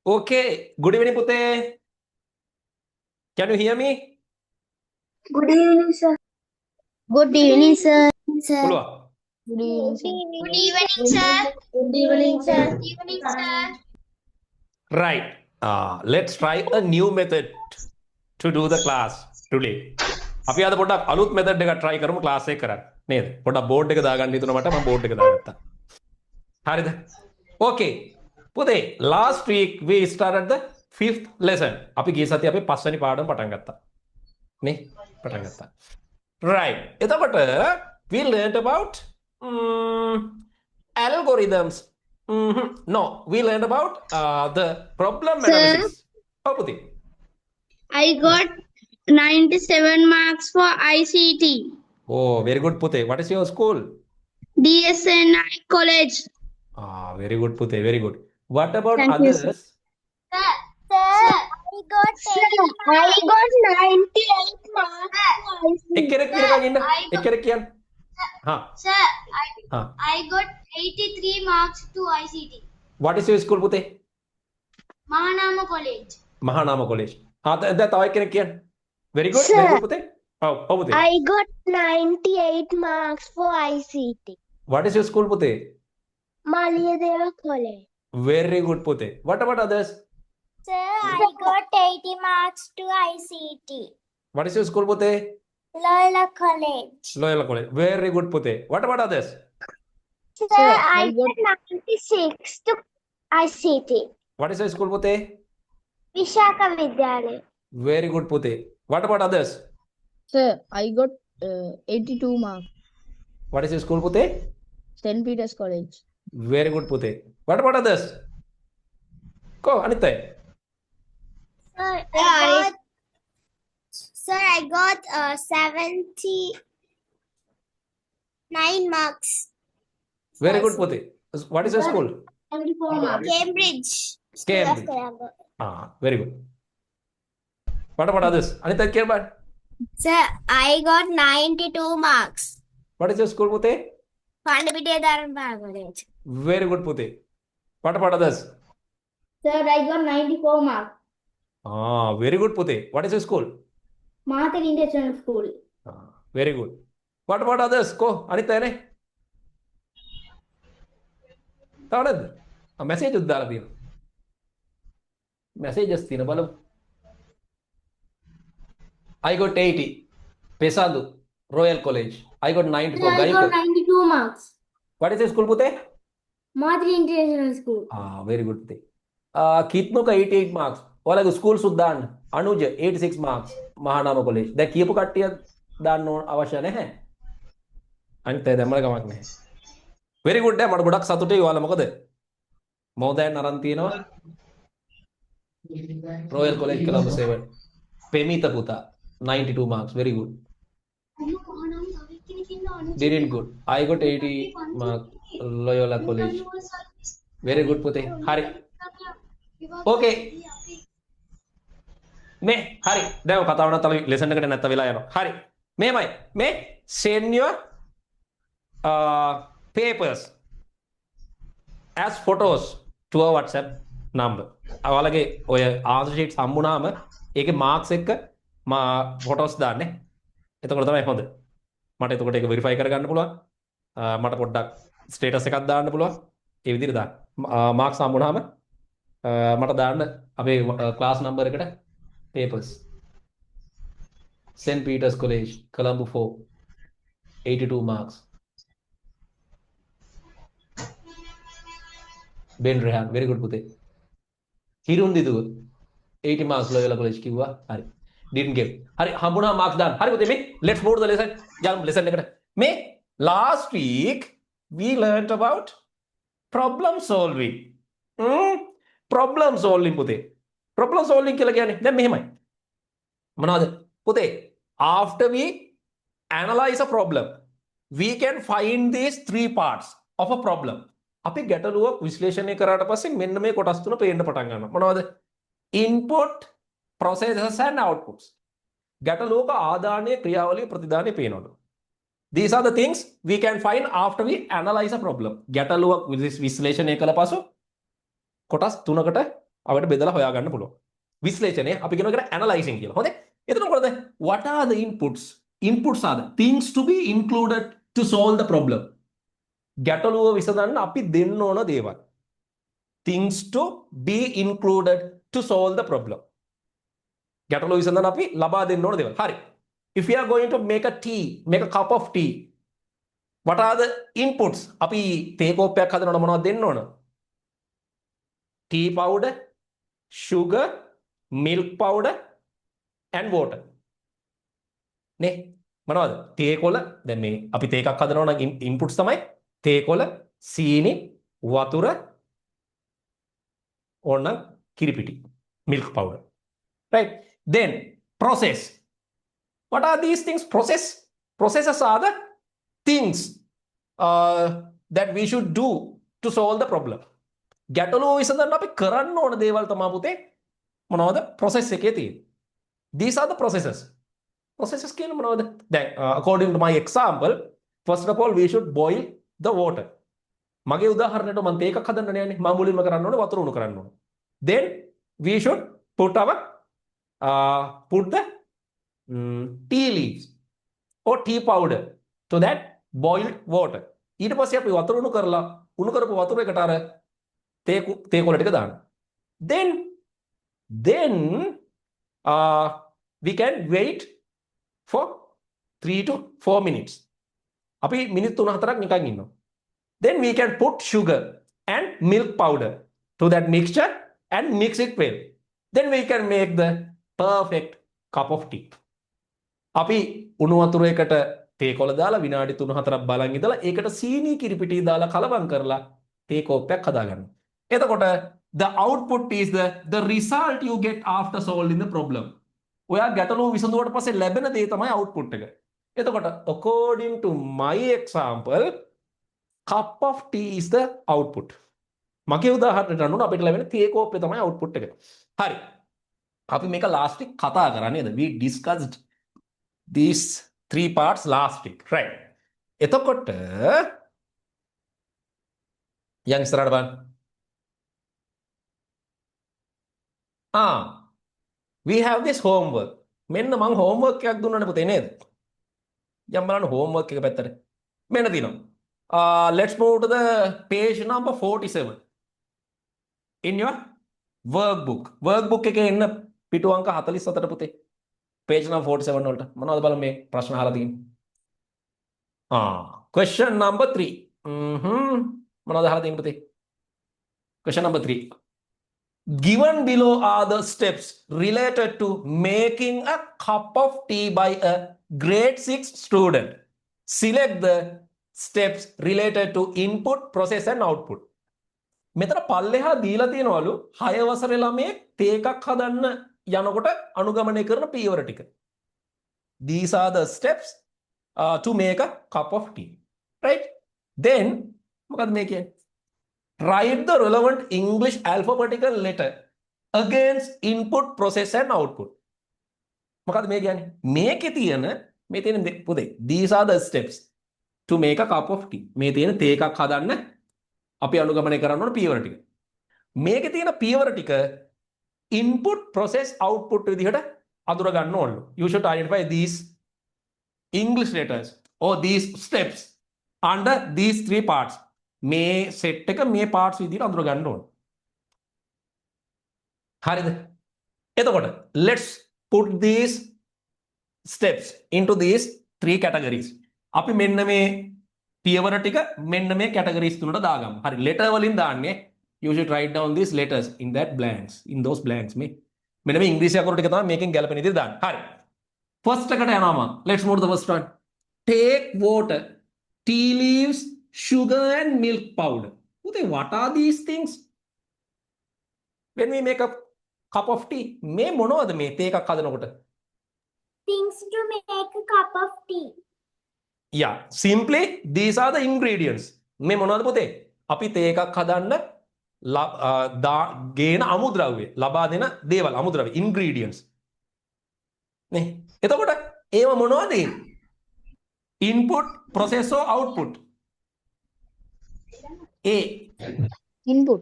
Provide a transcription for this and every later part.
Okay, good evening, Pute. Can you hear me? Good evening, sir. Good evening, sir. Pulwa. Good evening, sir. Good evening, sir. Good evening, sir. Good evening, sir. Right. Let's try a new method to do the class today. අපි අද පොඩ්ඩක් අලුත් method එකක් try කරමු class එක කරන්න. නේද? පොඩ්ඩක් board එක දාගන්න හිතුණා මට මම board එක දාගත්තා. හරිද? Okay. පුතේ last week we started the 5th lesson. අපි ගිය සතියේ අපි 5 වෙනි පාඩම පටන් ගත්තා. නේ? පටන් ගත්තා. Right. එතකොට we learned about algorithms. No, we learned about the problem analysis. Oh, Puti. I got 97 marks for ICT. Oh, very good, Pute. What is your school? DSNI College. Very good, Pute. Very good. What about Thank you, others? sir. Sir, I got 98 marks. Ekkerek කියනකන් ඉන්න. Ekkerek කියන්න. Ha. Sir, Ha. I got 83 marks to ICT. What is your school, Pute? Mahanama College. Mahanama College. දැන් තව එක්කෙනෙක් කියන්න. Very good. Sir. Very good, Pute. Oh, Pute. I got 98 marks for ICT. What is your school, Pute? Maliyadeva College. Very good, Pute. What about others? Sir, I got 80 marks to ICT. What is your school, Pute? Loyola College. Loyola College. Very good, Pute. What about others? Sir, I got 96 to ICT. What is your school, Pute? Vishaka Vidyalaya. Very good, Pute. What about others? Sir, I got 82 marks. What is your school, Pute? St. Peter's College. Very good, Pute. What about others? Go, Anita. Sir, I got 79 marks. Very good, Pute. What is your school? Cambridge. Cambridge. Very good. What about others? Anita, care about? Sir, I got 92 marks. What is your school, Pute? Pandapitiya College. Very good, Pute. What about others? Sir, I got 94 marks. Very good, Pute. What is your school? Martin International School. Very good. What about others? Go, Anita, ne? Tawad. A message udala diyo. Messages තියෙන බලමු. I got 80. Pesadu, Royal College. I got 94. I got 92 marks. What is your school, Pute? Martin International School. Very good, Pute. Kitnuka 88 marks. ඔයාලගේ school සුත් දාන්න. අනුජ 86 marks. Mahanama college. දැන් කියපු කට්ටිය දාන්න අවශ්‍ය නැහැ. අනිත් අය දැම්මල කමක් නැහැ. Very good. දැන් මට ගොඩක් සතුටුයි ඔයාලා මොකද? මොහොතෙන් අරන් තියෙනවා. Royal College Colombo 7. Pemita Puta 92 marks. Very good. Didn't good. I got 80 marks. Loyola College. Very good, Pute. Hari. Okay. මේ හරි දැන් කතාව නම් තව ලෙසන් එකට නැත්ත වෙලා යනවා හරි මේමයි මේ send your papers as photos to our WhatsApp number ඔයාලගේ ඔය answer sheet හම්බුනාම ඒකේ marks එක්ක photos දාන්නේ එතකොට තමයි හොඳ මට එතකොට ඒක verify කරගන්න පුළුවන් මට පොඩ්ඩක් status එකක් දාන්න පුළුවන් ඒ විදිහට දාන්න marks හම්බුනාම මට දාන්න අපේ class number එකට papers. St. Peter's College, Colombo 4, 82 marks. Ben Rehan, very good, Pute. Hirun Didu, 80 marks, Loyola College, Kiwa, Hari. Didn't give. Hari, Hambuna marks done. Hari, Pute, me. Let's move to the lesson. Jam, listen. Me, last week, we learned about problem solving. Problem solving, Pute. Problem solving කියලා කියන්නේ දැන් මෙහෙමයි මොනවද පුතේ after we analyze a problem we can find these three parts of a problem අපි ගැටලුවක් විශ්ලේෂණය කරාට පස්සේ මෙන්න මේ කොටස් තුන පේන්න පටන් ගන්නවා මොනවද input processes and outputs ගැටලුවක ආදානය ක්‍රියාවලිය ප්‍රතිදානය පේනවලු these are the things we can find after we analyze a problem ගැටලුවක් විශ්ලේෂණය කළ පසු කොටස් තුනකට අපිට බෙදලා හොයාගන්න පුළුවන්. විශ්ලේෂණය අපි කියනවා ඒකට ඇනලයිසිං කියලා. හොඳේ. එතන මොකද? What are the inputs? Inputs are the things to be included to solve the problem. ගැටලුව විසඳන්න අපි දෙන්න ඕන දේවල්. Things to be included to solve the problem. ගැටලුව විසඳන්න අපි ලබා දෙන්න ඕන දේවල්. හරි. If we are going to make a tea, make a cup of tea, what are the inputs? අපි තේ කෝප්පයක් හදනකොට මොනවද දෙන්න ඕන? Tea powder, sugar, milk powder and water. නේ මොනවද? තේ කොළ. දැන් මේ අපි තේ එකක් හදනවා නම් inputs තමයි තේ කොළ, සීනි, වතුර, ඕන කිරිපිටි, milk powder. Right? Then process. What are these things? Processes are the things that we should do to solve the problem. ගැටලුව විසඳන්න අපි කරන්න ඕන දේවල් තමයි පුතේ මොනවද? process එකේ තියෙන්නේ. These are the processes. Processes කියන්නේ මොනවද? දැන් according to my example, first of all we should boil the water. මගේ උදාහරණයට මම තේ එකක් හදන්න යන්නේ. මම මුලින්ම කරන්න ඕනේ වතුර උණු කරන්න ඕනේ. Then we should put the tea leaves or tea powder to that boiled water. ඊට පස්සේ අපි වතුර උණු කරපු වතුර එකට අර තේ කොළ ටික දාන්න. Then we can wait for 3 to 4 minutes. අපි මිනිත් 3-4ක් නිකන් ඉන්නවා. Then we can put sugar and milk powder to that mixture and mix it well. Then we can make the perfect cup of tea. අපි උණු වතුර එකට තේ කොළ දාලා විනාඩි 3-4ක් බලන් ඉඳලා ඒකට සීනි කිරිපිටි දාලා කලවම් කරලා තේ කෝප්පයක් හදාගන්නවා. එතකොට the output is the result you get after solving the problem. ඔයා ගැටලුව විසඳුවට පස්සේ ලැබෙන දේ තමයි output එක. එතකොට according to my example, cup of tea is the output. මගේ උදාහරණයට අනුව අපිට ලැබෙන තේ කෝප්පේ තමයි output එක. හරි. අපි මේක last week කතා කරා නේද? We discussed these 3 parts last week, right? එතකොට යන් ඉස්සරහට බලන්න. We have this homework. මෙන්න මං homework එකක් දුන්නනේ පුතේ නේද? යම් බලන්න homework එක පැත්තට. මෙන්න තියෙනවා. Let's move to the page number 47 in your workbook. Workbook එකේ එන්න පිටු අංක 47ට පුතේ. Page number 47 වලට. මොනවද බලන්න මේ ප්‍රශ්න අහලා තියෙන්නේ? Question number 3. මොනවද අහලා තියෙන්නේ පුතේ? Question number 3. Given below are the steps related to making a cup of tea by a grade 6 student. Select the steps related to input, process and output. මෙතන පල්ලෙහා දීලා තියෙනවලු 6 වසරේ ළමයෙක් තේ එකක් හදන්න යනකොට අනුගමනය කරන පියවර ටික. These are the steps to make a cup of tea. Right? Then මොකද මේ කියන්නේ? Write the relevant English alphabetical letter against input, process and output. මොකද මේ කියන්නේ? මේකේ තියෙන පුතේ these are the steps to make a cup of tea. මේ තියෙන තේ එකක් හදන්න අපි අනුගමනය කරන්න ඕන පියවර ටික. මේකේ තියෙන පියවර ටික input, process, output විදිහට අඳුර ගන්න ඕනලු. You should identify these English letters or these steps under these 3 parts. මේ set එක මේ parts විදිහට අඳුර ගන්න ඕන. හරිද? එතකොට let's put these steps into these 3 categories. අපි මෙන්න මේ පියවර ටික මෙන්න මේ categories තුනට දාගමු. හරි letter වලින් දාන්නේ. You should write down these letters in that blanks, in those blanks. මෙන්න මේ ඉංග්‍රීසි අකුරු ටික තමයි මේකෙන් ගැලපෙන විදිහට දාන්න. හරි. first එකට යනවා මම. Let's move to the first one. Take water, tea leaves, sugar and milk powder. What are these things? When we make a cup of tea, මේ මොනවද මේ තේ එකක් හදනකොට? Things to make a cup of tea. Yeah, simply these are the ingredients. මේ මොනවද පුතේ? අපි තේ එකක් හදන්න ගේන අමුද්‍රව්‍ය, ලබා දෙන දේවල්, අමුද්‍රව්‍ය, ingredients. නේ? එතකොට ඒව මොනවද? Input, process or output? A. Input.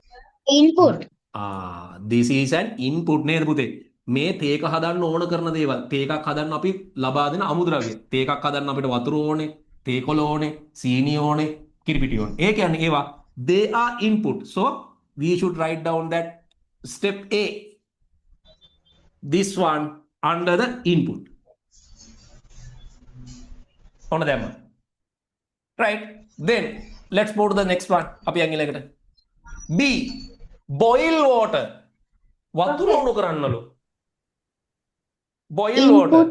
this is an input නේද පුතේ? මේ තේක හදන්න ඕන කරන දේවල්. තේකක් හදන්න අපි ලබා දෙන අමුද්‍රව්‍ය. තේකක් හදන්න අපිට වතුර ඕනේ, තේකොළ ඕනේ, සීනි ඕනේ, කිරිපිටි ඕනේ. ඒ කියන්නේ ඒවා they are input. So we should write down that step A. This one under the input. ඔන්න දැම්ම. Right. Then let's move to the next one. අපි යන් ඊළඟට. B. Boil water. වතුර උණු කරන්නලු. Boil water.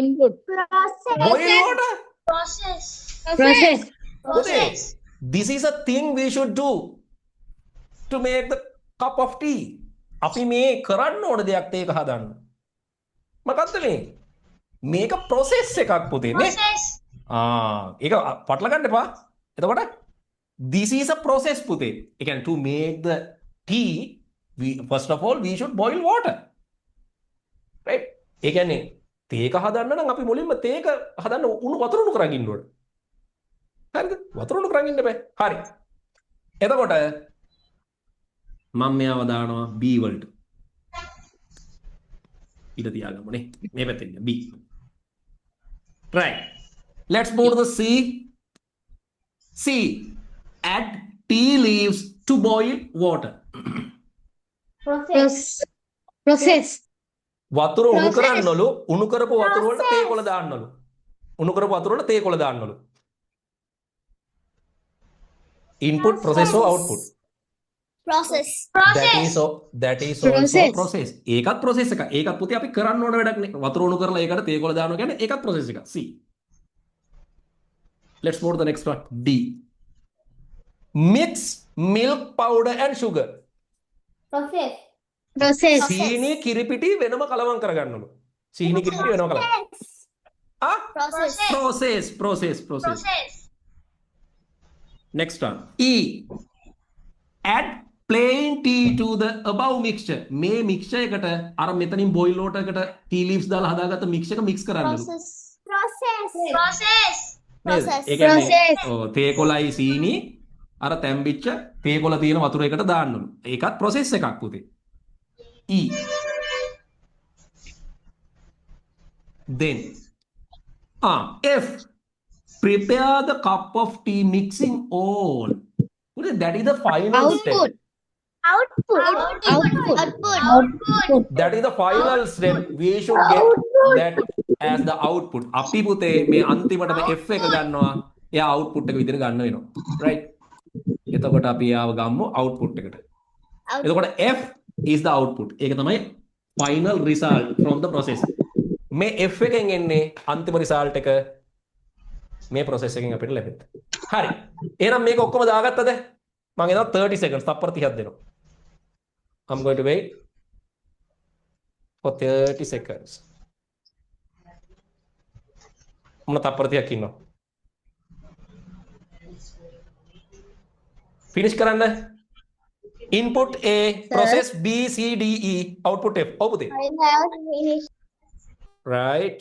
Input. Boil water. Process. Okay. This is a thing we should do to make the cup of tea. අපි මේ කරන්න ඕන දෙයක් තේක හදන්න. මොකක්ද මේ? මේක process එකක් පුතේ නේ. ඒක පටල ගන්න එපා. එතකොට this is a process පුතේ. ඒ කියන්නේ to make the tea we first of all we should boil water. Right? ඒ කියන්නේ තේක හදන්න නම් අපි මුලින්ම තේක හදන්න වතුර උණු කරන් ඉන්න ඕන. හරිද? වතුර උණු කරන් ඉන්න බෑ. හරි. එතකොට මම මෙයාව දානවා B වලට. ඊට තියාගමු නේ. මේ පැත්තෙන් B. Right. Let's move to the C. C. Add tea leaves to boil water. Process. වතුර උණු කරන්නලු උණු කරපු වතුර වලට තේකොළ දාන්නලු. උණු කරපු වතුර වලට තේකොළ දාන්නලු. Input, process or output? Process. That is also process. ඒකත් process එකක්. ඒකත් පුතේ අපි කරන්න ඕන වැඩක් නේ. වතුර උණු කරලා ඒකට තේකොළ දානවා කියන්නේ ඒකත් process එකක්. C. Let's move to the next one. D. Mix milk powder and sugar. Process. සීනි කිරිපිටි වෙනම කලවම් කරගන්නලු. සීනි කිරිපිටි වෙනම කලවම්. Process. Next one. E. Add plain tea to the above mixture. මේ mixture එකට අර මෙතනින් boil water එකට tea leaves දාලා හදාගත්ත mix එක mix කරන්නලු. ඒ කියන්නේ තේකොළයි සීනි අර තැම්බිච්ච තේකොළ තියෙන වතුර එකට දාන්නලු. ඒකත් process එකක් පුතේ. E. Then F. Prepare the cup of tea mixing all. That is the final step. Output. That is the final step. We should get that as the output. අපි පුතේ මේ අන්තිමටම F එක ගන්නවා. එයා output එක විදිහට ගන්න වෙනවා. Right? එතකොට අපි ආව ගම්මු output එකට. එතකොට F is the output. ඒක තමයි final result from the process. මේ F එකෙන් එන්නේ අන්තිම result එක මේ process එකෙන් අපිට ලැබෙන්නේ. හරි. එහෙනම් මේක ඔක්කොම දාගත්තද? මම එනවා 30 seconds. තප්පර 30ක් දෙනවා. I'm going to wait for 30 seconds. මම තප්පර 30ක් ඉන්නවා. finish කරන්න. Input A, process B, C, D, E, output F. ඔව් පුතේ. I have finished. Right.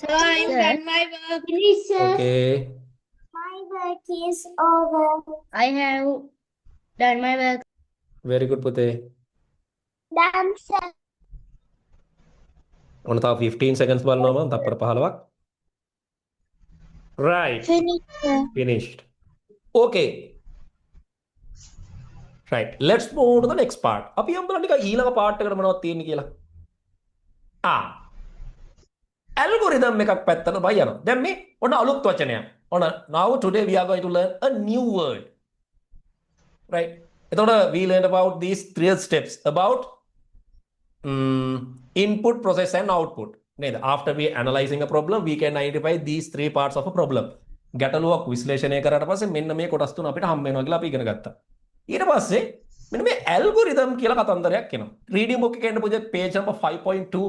So I'm done my work. Finish, sir. Okay. My work is over. I have done my work. Very good පුතේ. Done, sir. ඔන්න තව 15 seconds බලනවා මම තප්පර 15ක්. Right. Finished, sir. Finished. Okay. Right. Let's move to the next part. අපි යම් බලන්න ටික ඊළඟ part එකට මොනවද තියෙන්නේ කියලා. Algorithm එකක් පැත්තට බයි යනවා. දැන් මේ ඔන්න අලුත් වචනයක්. ඔන්න now today we are going to learn a new word. Right. එතකොට we learned about these three steps about input, process and output. නේද? After we analyzing a problem we can identify these three parts of a problem. ගැටලුවක් විශ්ලේෂණය කරාට පස්සේ මෙන්න මේ කොටස් තුන අපිට හම්බ වෙනවා කියලා අපි ඉගෙන ගත්තා. ඊට පස්සේ මෙන්න මේ ඇල්ගොරිතම් කියලා කතන්දරයක් එනවා. රීඩින් බුක් එකේ එන්න පුතේ page number 5.2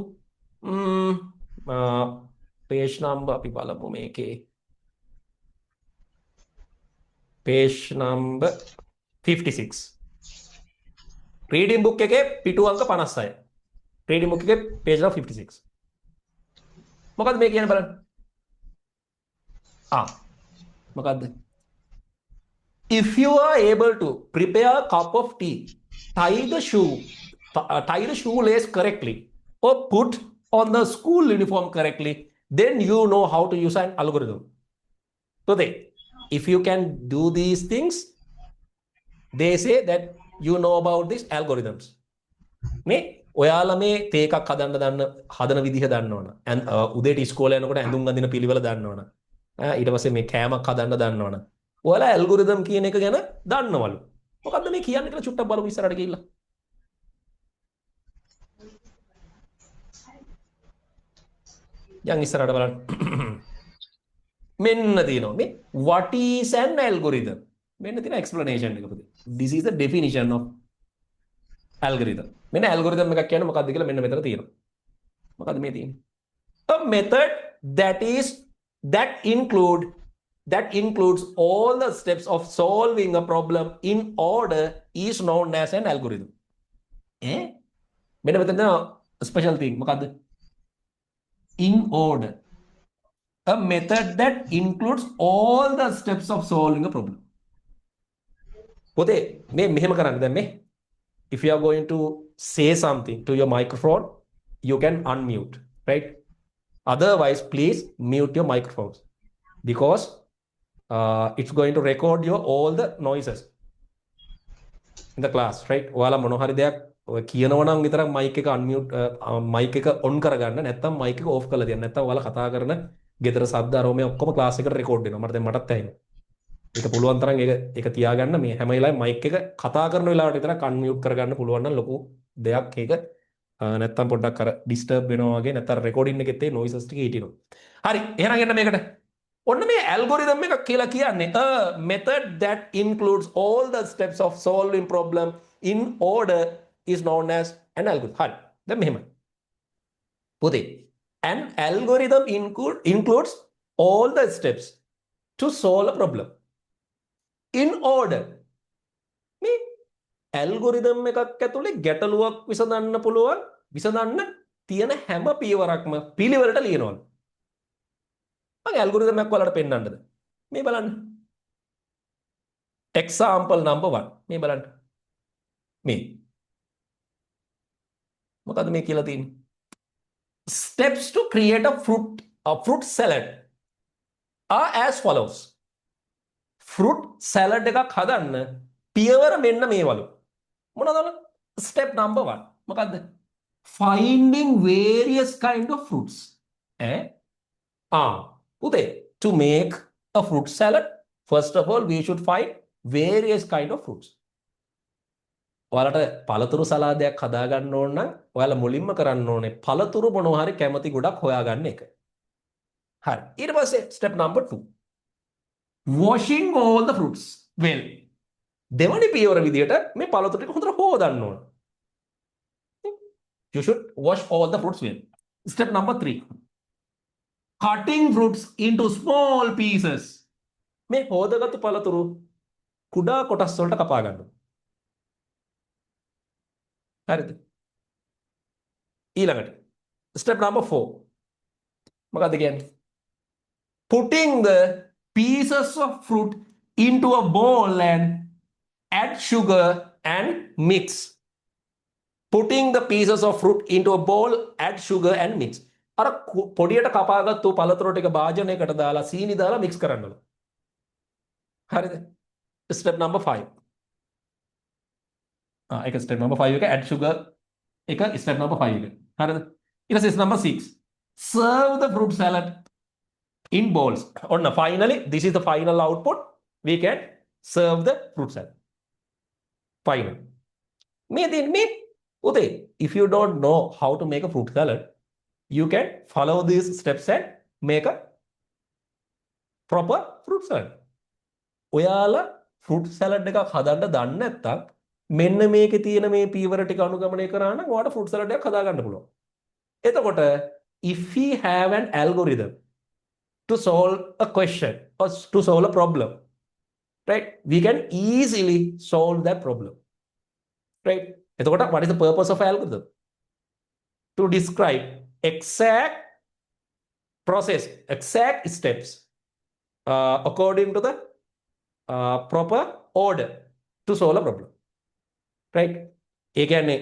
page number අපි බලමු මේකේ page number 56 රීඩින් බුක් එකේ පිටු අංක 56 රීඩින් බුක් එකේ page number 56 මොකද්ද මේ කියන්නේ බලන්න මොකද්ද if you are able to prepare a cup of tea, tie the shoelace correctly, or put on the school uniform correctly, then you know how to use an algorithm. So if you can do these things, they say that you know about these algorithms. මේ ඔයාලා මේ තේ එකක් හදන විදිහ දන්නවනේ. උදේට ඉස්කෝලේ යනකොට ඇඳුම් අඳින පිළිවෙල දන්නවනේ. ඊට පස්සේ මේ කෑමක් හදන්න දන්නවනේ. ඔයාලා ඇල්ගොරිතම් කියන එක ගැන දන්නවලු. මොකද්ද මේ කියන්නේ කියලා චුට්ටක් බලමු ඉස්සරහට ගිහිල්ලා. යන් ඉස්සරහට බලන්න. මෙන්න තියෙනවා මේ what is an algorithm? මෙන්න තියෙන explanation එක පුතේ. This is the definition of algorithm. මෙන්න algorithm එකක් කියන්නේ මොකක්ද කියලා මෙන්න මෙතන තියෙනවා. මොකද්ද මේ තියෙන්නේ? A method that includes all the steps of solving a problem in order is known as an algorithm. මෙන්න මෙතන special thing මොකද්ද? In order. A method that includes all the steps of solving a problem. පොතේ මේ මෙහෙම කරන්න දැන් මේ if you are going to say something to your microphone, you can unmute, right? Otherwise, please mute your microphones because it's going to record your all the noises in the class, right? ඔයාලා මොන හරි දෙයක් ඔය කියනවා නම් විතරක් mic එක unmute mic එක on කරගන්න, නැත්නම් mic එක off කරලා තියන්න. නැත්නම් ඔයාලා කතා කරන ගෙදර ශබ්ද අරෝමේ ඔක්කොම class එකට record වෙනවා. මටත් ඇහෙනවා. ඒක පුළුවන් තරම් ඒක තියාගන්න මේ හැම වෙලාවෙම mic එක කතා කරන වෙලාවට විතරක් unmute කරගන්න පුළුවන් නම් ලොකු දෙයක් ඒක. නැත්තම් පොඩ්ඩක් අර disturb වෙනවා වගේ නැත්නම් recording එකෙත් ඒ noises ටික හිටිනවා. හරි එහෙනම් එන්න මේකට. ඔන්න මේ algorithm එක කියලා කියන්නේ a method that includes all the steps of solving problem in order is known as an algorithm. හරි. දැන් මෙහෙමයි. පුතේ an algorithm includes all the steps to solve a problem in order. මේ ඇල්ගොරිතම් එකක් ඇතුලේ ගැටලුවක් විසඳන්න තියෙන හැම පියවරක්ම පිළිවෙලට ලියනවලු. මම ඇල්ගොරිතම් එකක් ඔයාලට පෙන්නන්නද? මේ බලන්න. example number 1. මේ බලන්න. මේ මොකද්ද මේ කියලා තියෙන්නේ? Steps to create a fruit salad are as follows. fruit salad එකක් හදන්න පියවර මෙන්න මේවලු. මොනවද? step number 1. මොකද්ද? finding various kind of fruits. පුතේ to make a fruit salad, first of all we should find various kind of fruits. ඔයාලට පළතුරු සලාදයක් හදාගන්න ඕන නම් ඔයාලා මුලින්ම කරන්න ඕනේ පළතුරු මොනවා හරි කැමති ගොඩක් හොයාගන්න එක. හරි. ඊට පස්සේ step number 2. washing all the fruits well. දෙවනි පියවර විදියට මේ පළතුරු ටික හොඳට හොදන්න ඕන. You should wash all the fruits well. Step number 3. cutting fruits into small pieces. මේ හොදගත්තු පළතුරු කුඩා කොටස් වලට කපා ගන්න. හරිද? ඊළඟට step number 4. මොකක්ද කියන්නේ? putting the pieces of fruit into a bowl and add sugar and mix. Putting the pieces of fruit into a bowl, add sugar and mix. අර පොඩියට කපාගත්තු පළතුරු ටික භාජනයකට දාලා සීනි දාලා mix කරන්නලු. හරිද? step number 5. ඒක step number 5 එක add sugar එක step number 5 එක. හරිද? ඊට පස්සේ number 6. serve the fruit salad in bowls. Finally, this is the final output. We can serve the fruit salad. Final. If you don't know how to make a fruit salad, you can follow these steps and make a proper fruit salad. ඔයාලා fruit salad එකක් හදන්න දන්නේ නැත්නම් මෙන්න මේකේ තියෙන මේ පීවර ටික අනුගමනය කරා නම් ඔයාලට fruit salad එකක් හදා ගන්න පුළුවන්. එතකොට if we have an algorithm to solve a question or to solve a problem, right, we can easily solve that problem, right? What is the purpose of algorithm? To describe exact process, exact steps according to the proper order to solve a problem. Right? ඒ කියන්නේ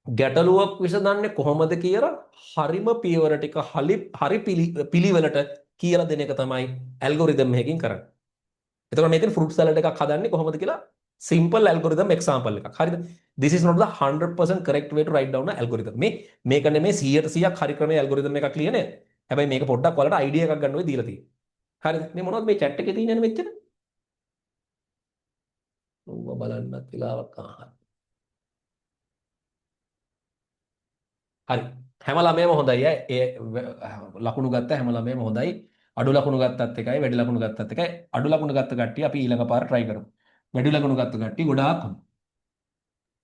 ගැටලුවක් විසඳන්නේ කොහොමද කියලා හරිම පියවර ටික හරි පිළිවෙලට කියලා දෙන එක තමයි ඇල්ගොරිතම් එකකින් කරන්නේ. එතකොට මේකෙන් ෆෘට් සලාඩ් එකක් හදන්නේ කොහොමද කියලා simple algorithm example එකක්. හරිද? This is not the 100% correct way to write down an algorithm. මේක නෙමේ 100% හරි ක්‍රමයේ algorithm එකක් ලියන්නේ. හැබැයි මේක පොඩ්ඩක් ඔයාලට idea එකක් ගන්න ඔය දීලා තියෙන්නේ. හරිද? මේ මොනවද මේ chat එකේ තියෙන්නේ මෙච්චර? ඌව බලන්නත් වෙලාවක් ආහාර. හරි. හැම ළමයම හොඳයි. ඒ ලකුණු ගත්ත හැම ළමයම හොඳයි. අඩු ලකුණු ගත්තත් එකයි වැඩි ලකුණු ගත්තත් එකයි. අඩු ලකුණු ගත්ත කට්ටිය අපි ඊළඟ පාර try කරමු. වැඩි ලකුණු ගත්ත කට්ටිය ගොඩාක් හොඳයි.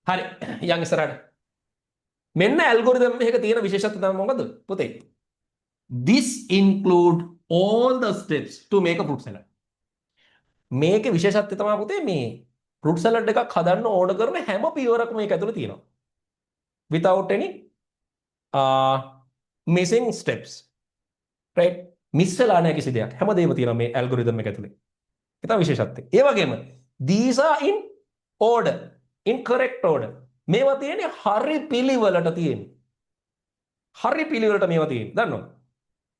හරි. යන් ඉස්සරහට. මෙන්න ඇල්ගොරිතම් එකක තියෙන විශේෂත්වය තමයි මොකද? පුතේ. This include all the steps to make a fruit salad. මේකේ විශේෂත්වය තමයි පුතේ මේ fruit salad එකක් හදන්න ඕන කරන හැම පියවරක්ම මේක ඇතුළේ තියෙනවා. Without any missing steps. Right? Miss වෙලා නැහැ කිසි දෙයක්. හැමදේම තියෙනවා මේ ඇල්ගොරිතම් එක ඇතුලේ. ඒක තමයි විශේෂත්වය. ඒ වගේම these are in order, in correct order. මේවා තියෙන්නේ හරි පිළිවෙලට තියෙන්නේ. හරි පිළිවෙලට මේවා තියෙන්නේ. දන්නවද?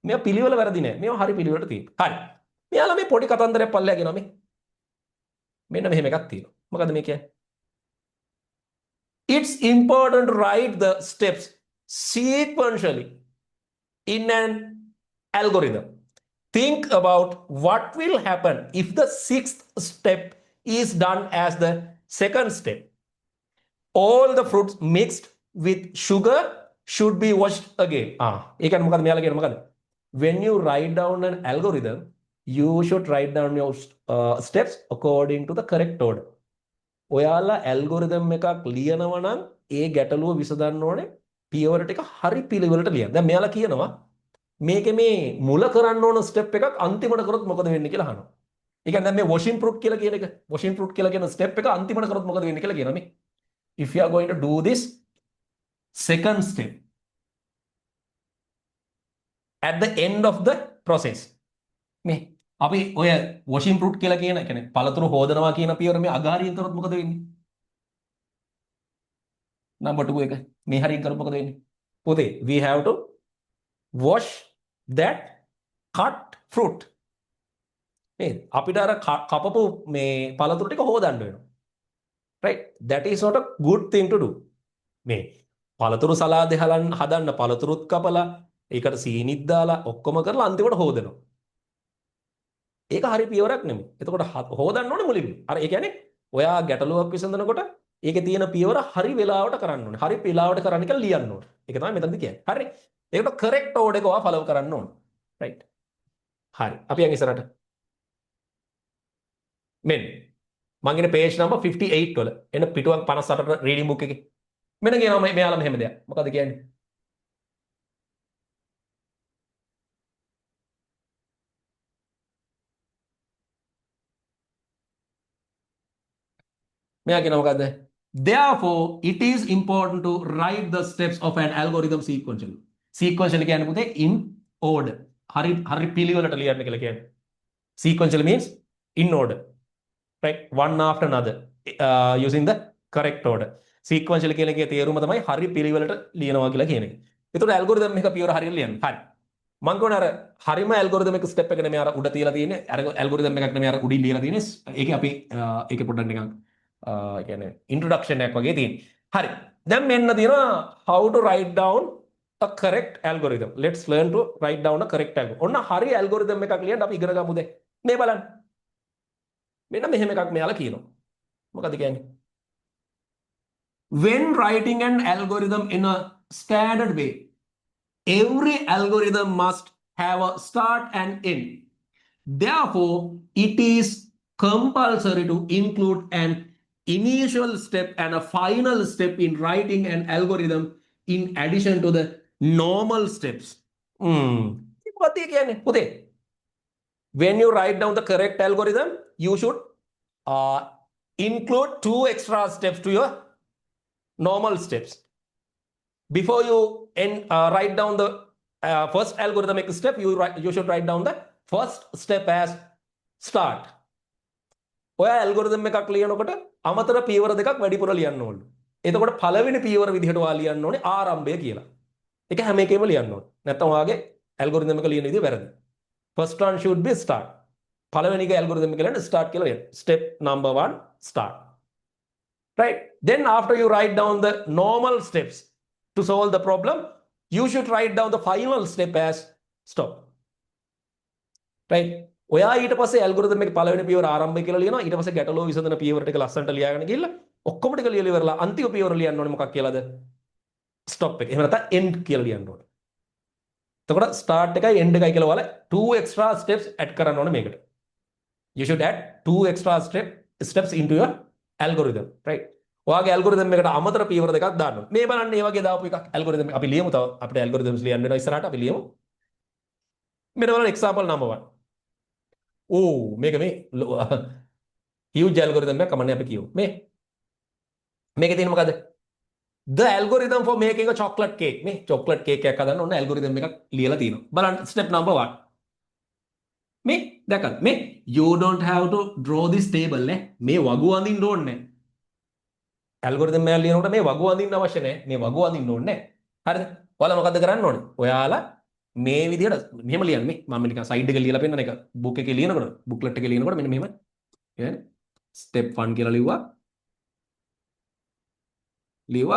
මේවා පිළිවෙල වැරදි නෑ. මේවා හරි පිළිවෙලට තියෙන්නේ. හරි. මෙයාලා මේ පොඩි කතන්දරයක් පල්ලෙහා ගෙනවා මේ. මෙන්න මෙහෙම එකක් තියෙනවා. මොකද මේ කියන්නේ? It's important to write the steps sequentially in an algorithm. Think about what will happen if the sixth step is done as the second step. All the fruits mixed with sugar should be washed again. When you write down an algorithm, you should write down your steps according to the correct order. ඔයාලා algorithm එකක් ලියනවා නම් ඒ ගැටලුව විසඳන්න ඕනේ පියවර ටික හරි පිළිවෙලට ලියන්න. දැන් මෙයාලා කියනවා මේකේ මේ මුල කරන්න ඕන ස්ටෙප් එකක් අන්තිමට කරොත් මොකද වෙන්නේ කියලා අහනවා. ඒ කියන්නේ දැන් මේ washing fruit කියලා කියන එක washing fruit කියලා කියන ස්ටෙප් එක අන්තිමට කරොත් මොකද වෙන්නේ කියලා කියනවා මේ. If you are going to do this second step at the end of the process මේ අපි ඔය washing fruit කියලා කියන කියන්නේ පළතුරු හොදනවා කියන පියවර මේ අගාරියෙන් කරොත් මොකද වෙන්නේ? number 2 එක මේ හරියෙන් කරොත් මොකද වෙන්නේ? පුතේ we have to wash that cut fruit. නේද? අපිට අර කපපු මේ පළතුරු ටික හොදන්න වෙනවා. right? That is not a good thing to do. මේ පළතුරු සලාදේ හදන්න පළතුරුත් කපලා ඒකට සීනිත් දාලා ඔක්කොම කරලා අන්තිමට හොදනවා. ඒක හරි පියවරක් නෙමෙයි. එතකොට හොදන්න ඕනේ මුලින්ම. අර ඒ කියන්නේ ඔයා ගැටලුවක් විසඳනකොට ඒකේ තියෙන පියවර හරි වෙලාවට කරන්න ඕනේ. හරි වෙලාවට කරන්න කියලා ලියන්න ඕනේ. ඒක තමයි මෙතනදී කියන්නේ. හරි. ඒකට correct order එක ඔයා follow කරන්න ඕනේ. right. හරි. අපි යන් ඉස්සරහට. මෙන්න මම ඉන්නේ page number 58 වල. එන පිටුවක් 58ට reading book එකේ. මෙන්න කියනවා මෙයාලා මෙහෙම දෙයක්. මොකද කියන්නේ? මෙයා කියනවා මොකද්ද? Therefore, it is important to write the steps of an algorithm sequentially. Sequentially කියන්නේ පුතේ in order. හරි පිළිවෙලට ලියන්න කියලා කියන්නේ. Sequentially means in order. Right? One after another. Using the correct order. Sequentially කියන එකේ තේරුම තමයි හරි පිළිවෙලට ලියනවා කියලා කියන එක. ඒතකොට algorithm එක පියවර හරියට ලියන්න. හරි. මම කියනවා අර හරිම algorithm එක step එක නෙමෙයි අර උඩ තියලා තියෙන්නේ. අර algorithm එකක් නෙමෙයි අර උඩින් ලියලා තියෙන්නේ. ඒකේ අපි ඒකේ පොඩ්ඩක් නිකන් කියන්නේ introduction එකක් වගේ තියෙන්නේ. හරි. දැන් මෙන්න තියෙනවා how to write down a correct algorithm. Let's learn to write down a correct algorithm. ඔන්න හරි algorithm එකක් ලියන්න අපි ඉගෙන ගමු දැන්. මේ බලන්න. මෙන්න මෙහෙම එකක් මෙයාලා කියනවා. මොකද කියන්නේ? When writing an algorithm in a standard way, every algorithm must have a start and end. Therefore, it is compulsory to include an initial step and a final step in writing an algorithm in addition to the normal steps. What they can put it? When you write down the correct algorithm, you should include 2 extra steps to your normal steps. Before you write down the first algorithmic step, you should write down the first step as start. ඔයා algorithm එකක් ලියනකොට අමතර පියවර දෙකක් වැඩිපුර ලියන්න ඕනේ. එතකොට පළවෙනි පියවර විදිහට ඔයා ලියන්න ඕනේ ආරම්භය කියලා. ඒක හැම එකෙම ලියන්න ඕනේ. නැත්නම් ඔයාගේ ඇල්ගොරිතම් එක ලියන විදිහ වැරදි. First one should be start. පළවෙනි එක ඇල්ගොරිතම් එක ලියන්න start කියලා ලියන්න. Step number 1 start. Right? Then after you write down the normal steps to solve the problem, you should write down the final step as stop. Right? ඔයා ඊට පස්සේ algorithm එකේ පළවෙනි පියවර ආරම්භය කියලා ලියනවා. ඊට පස්සේ ගැටලුව විසඳන පියවර ටික ලස්සනට ලියාගෙන ගිහලා ඔක්කොම ටික ලියලා ඉවරලා අන්තිම පියවර ලියන්න ඕනේ මොකක් කියලාද? stop එක. එහෙම නැත්නම් end කියලා ලියන්න ඕනේ. එතකොට start එකයි end එකයි කියලා ඔයාලා 2 extra steps add කරන්න ඕනේ මේකට. You should add 2 extra steps into your algorithm, right? ඔයාගේ algorithm එකට අමතර පියවර දෙකක් දාන්න ඕනේ. මේ බලන්න මේ වගේ දාපු එකක් algorithm අපි ලියමු තව අපිට algorithms ලියන්න වෙනවා ඉස්සරහට අපි ලියමු. මෙන්න බලන්න example number 1. ඕ මේක මේ huge algorithm එකක් කමන්නේ අපි කියමු. මේකේ තියෙන මොකද? The algorithm for making a chocolate cake. මේ chocolate cake එකක් හදන්න ඕන algorithm එකක් ලියලා තියෙනවා. බලන්න step number 1. මේ දැක්කද? මේ you don't have to draw this table නේ. මේ වගු අඳින්න ඕනේ නැහැ. algorithm එක ලියනකොට මේ වගු අඳින්න අවශ්‍ය නැහැ. මේ වගු අඳින්න ඕනේ නැහැ. හරිද? ඔයාලා මොකද්ද කරන්න ඕනේ? ඔයාලා මේ විදිහට මෙහෙම ලියන්න මේ මම නිකන් සයිඩ් එක ලියලා පෙන්නන එක බුක් එකේ ලියනකොට බුක්ලට් එකේ ලියනකොට මෙන්න මෙහෙම කියන්නේ step 1 කියලා ලිව්වා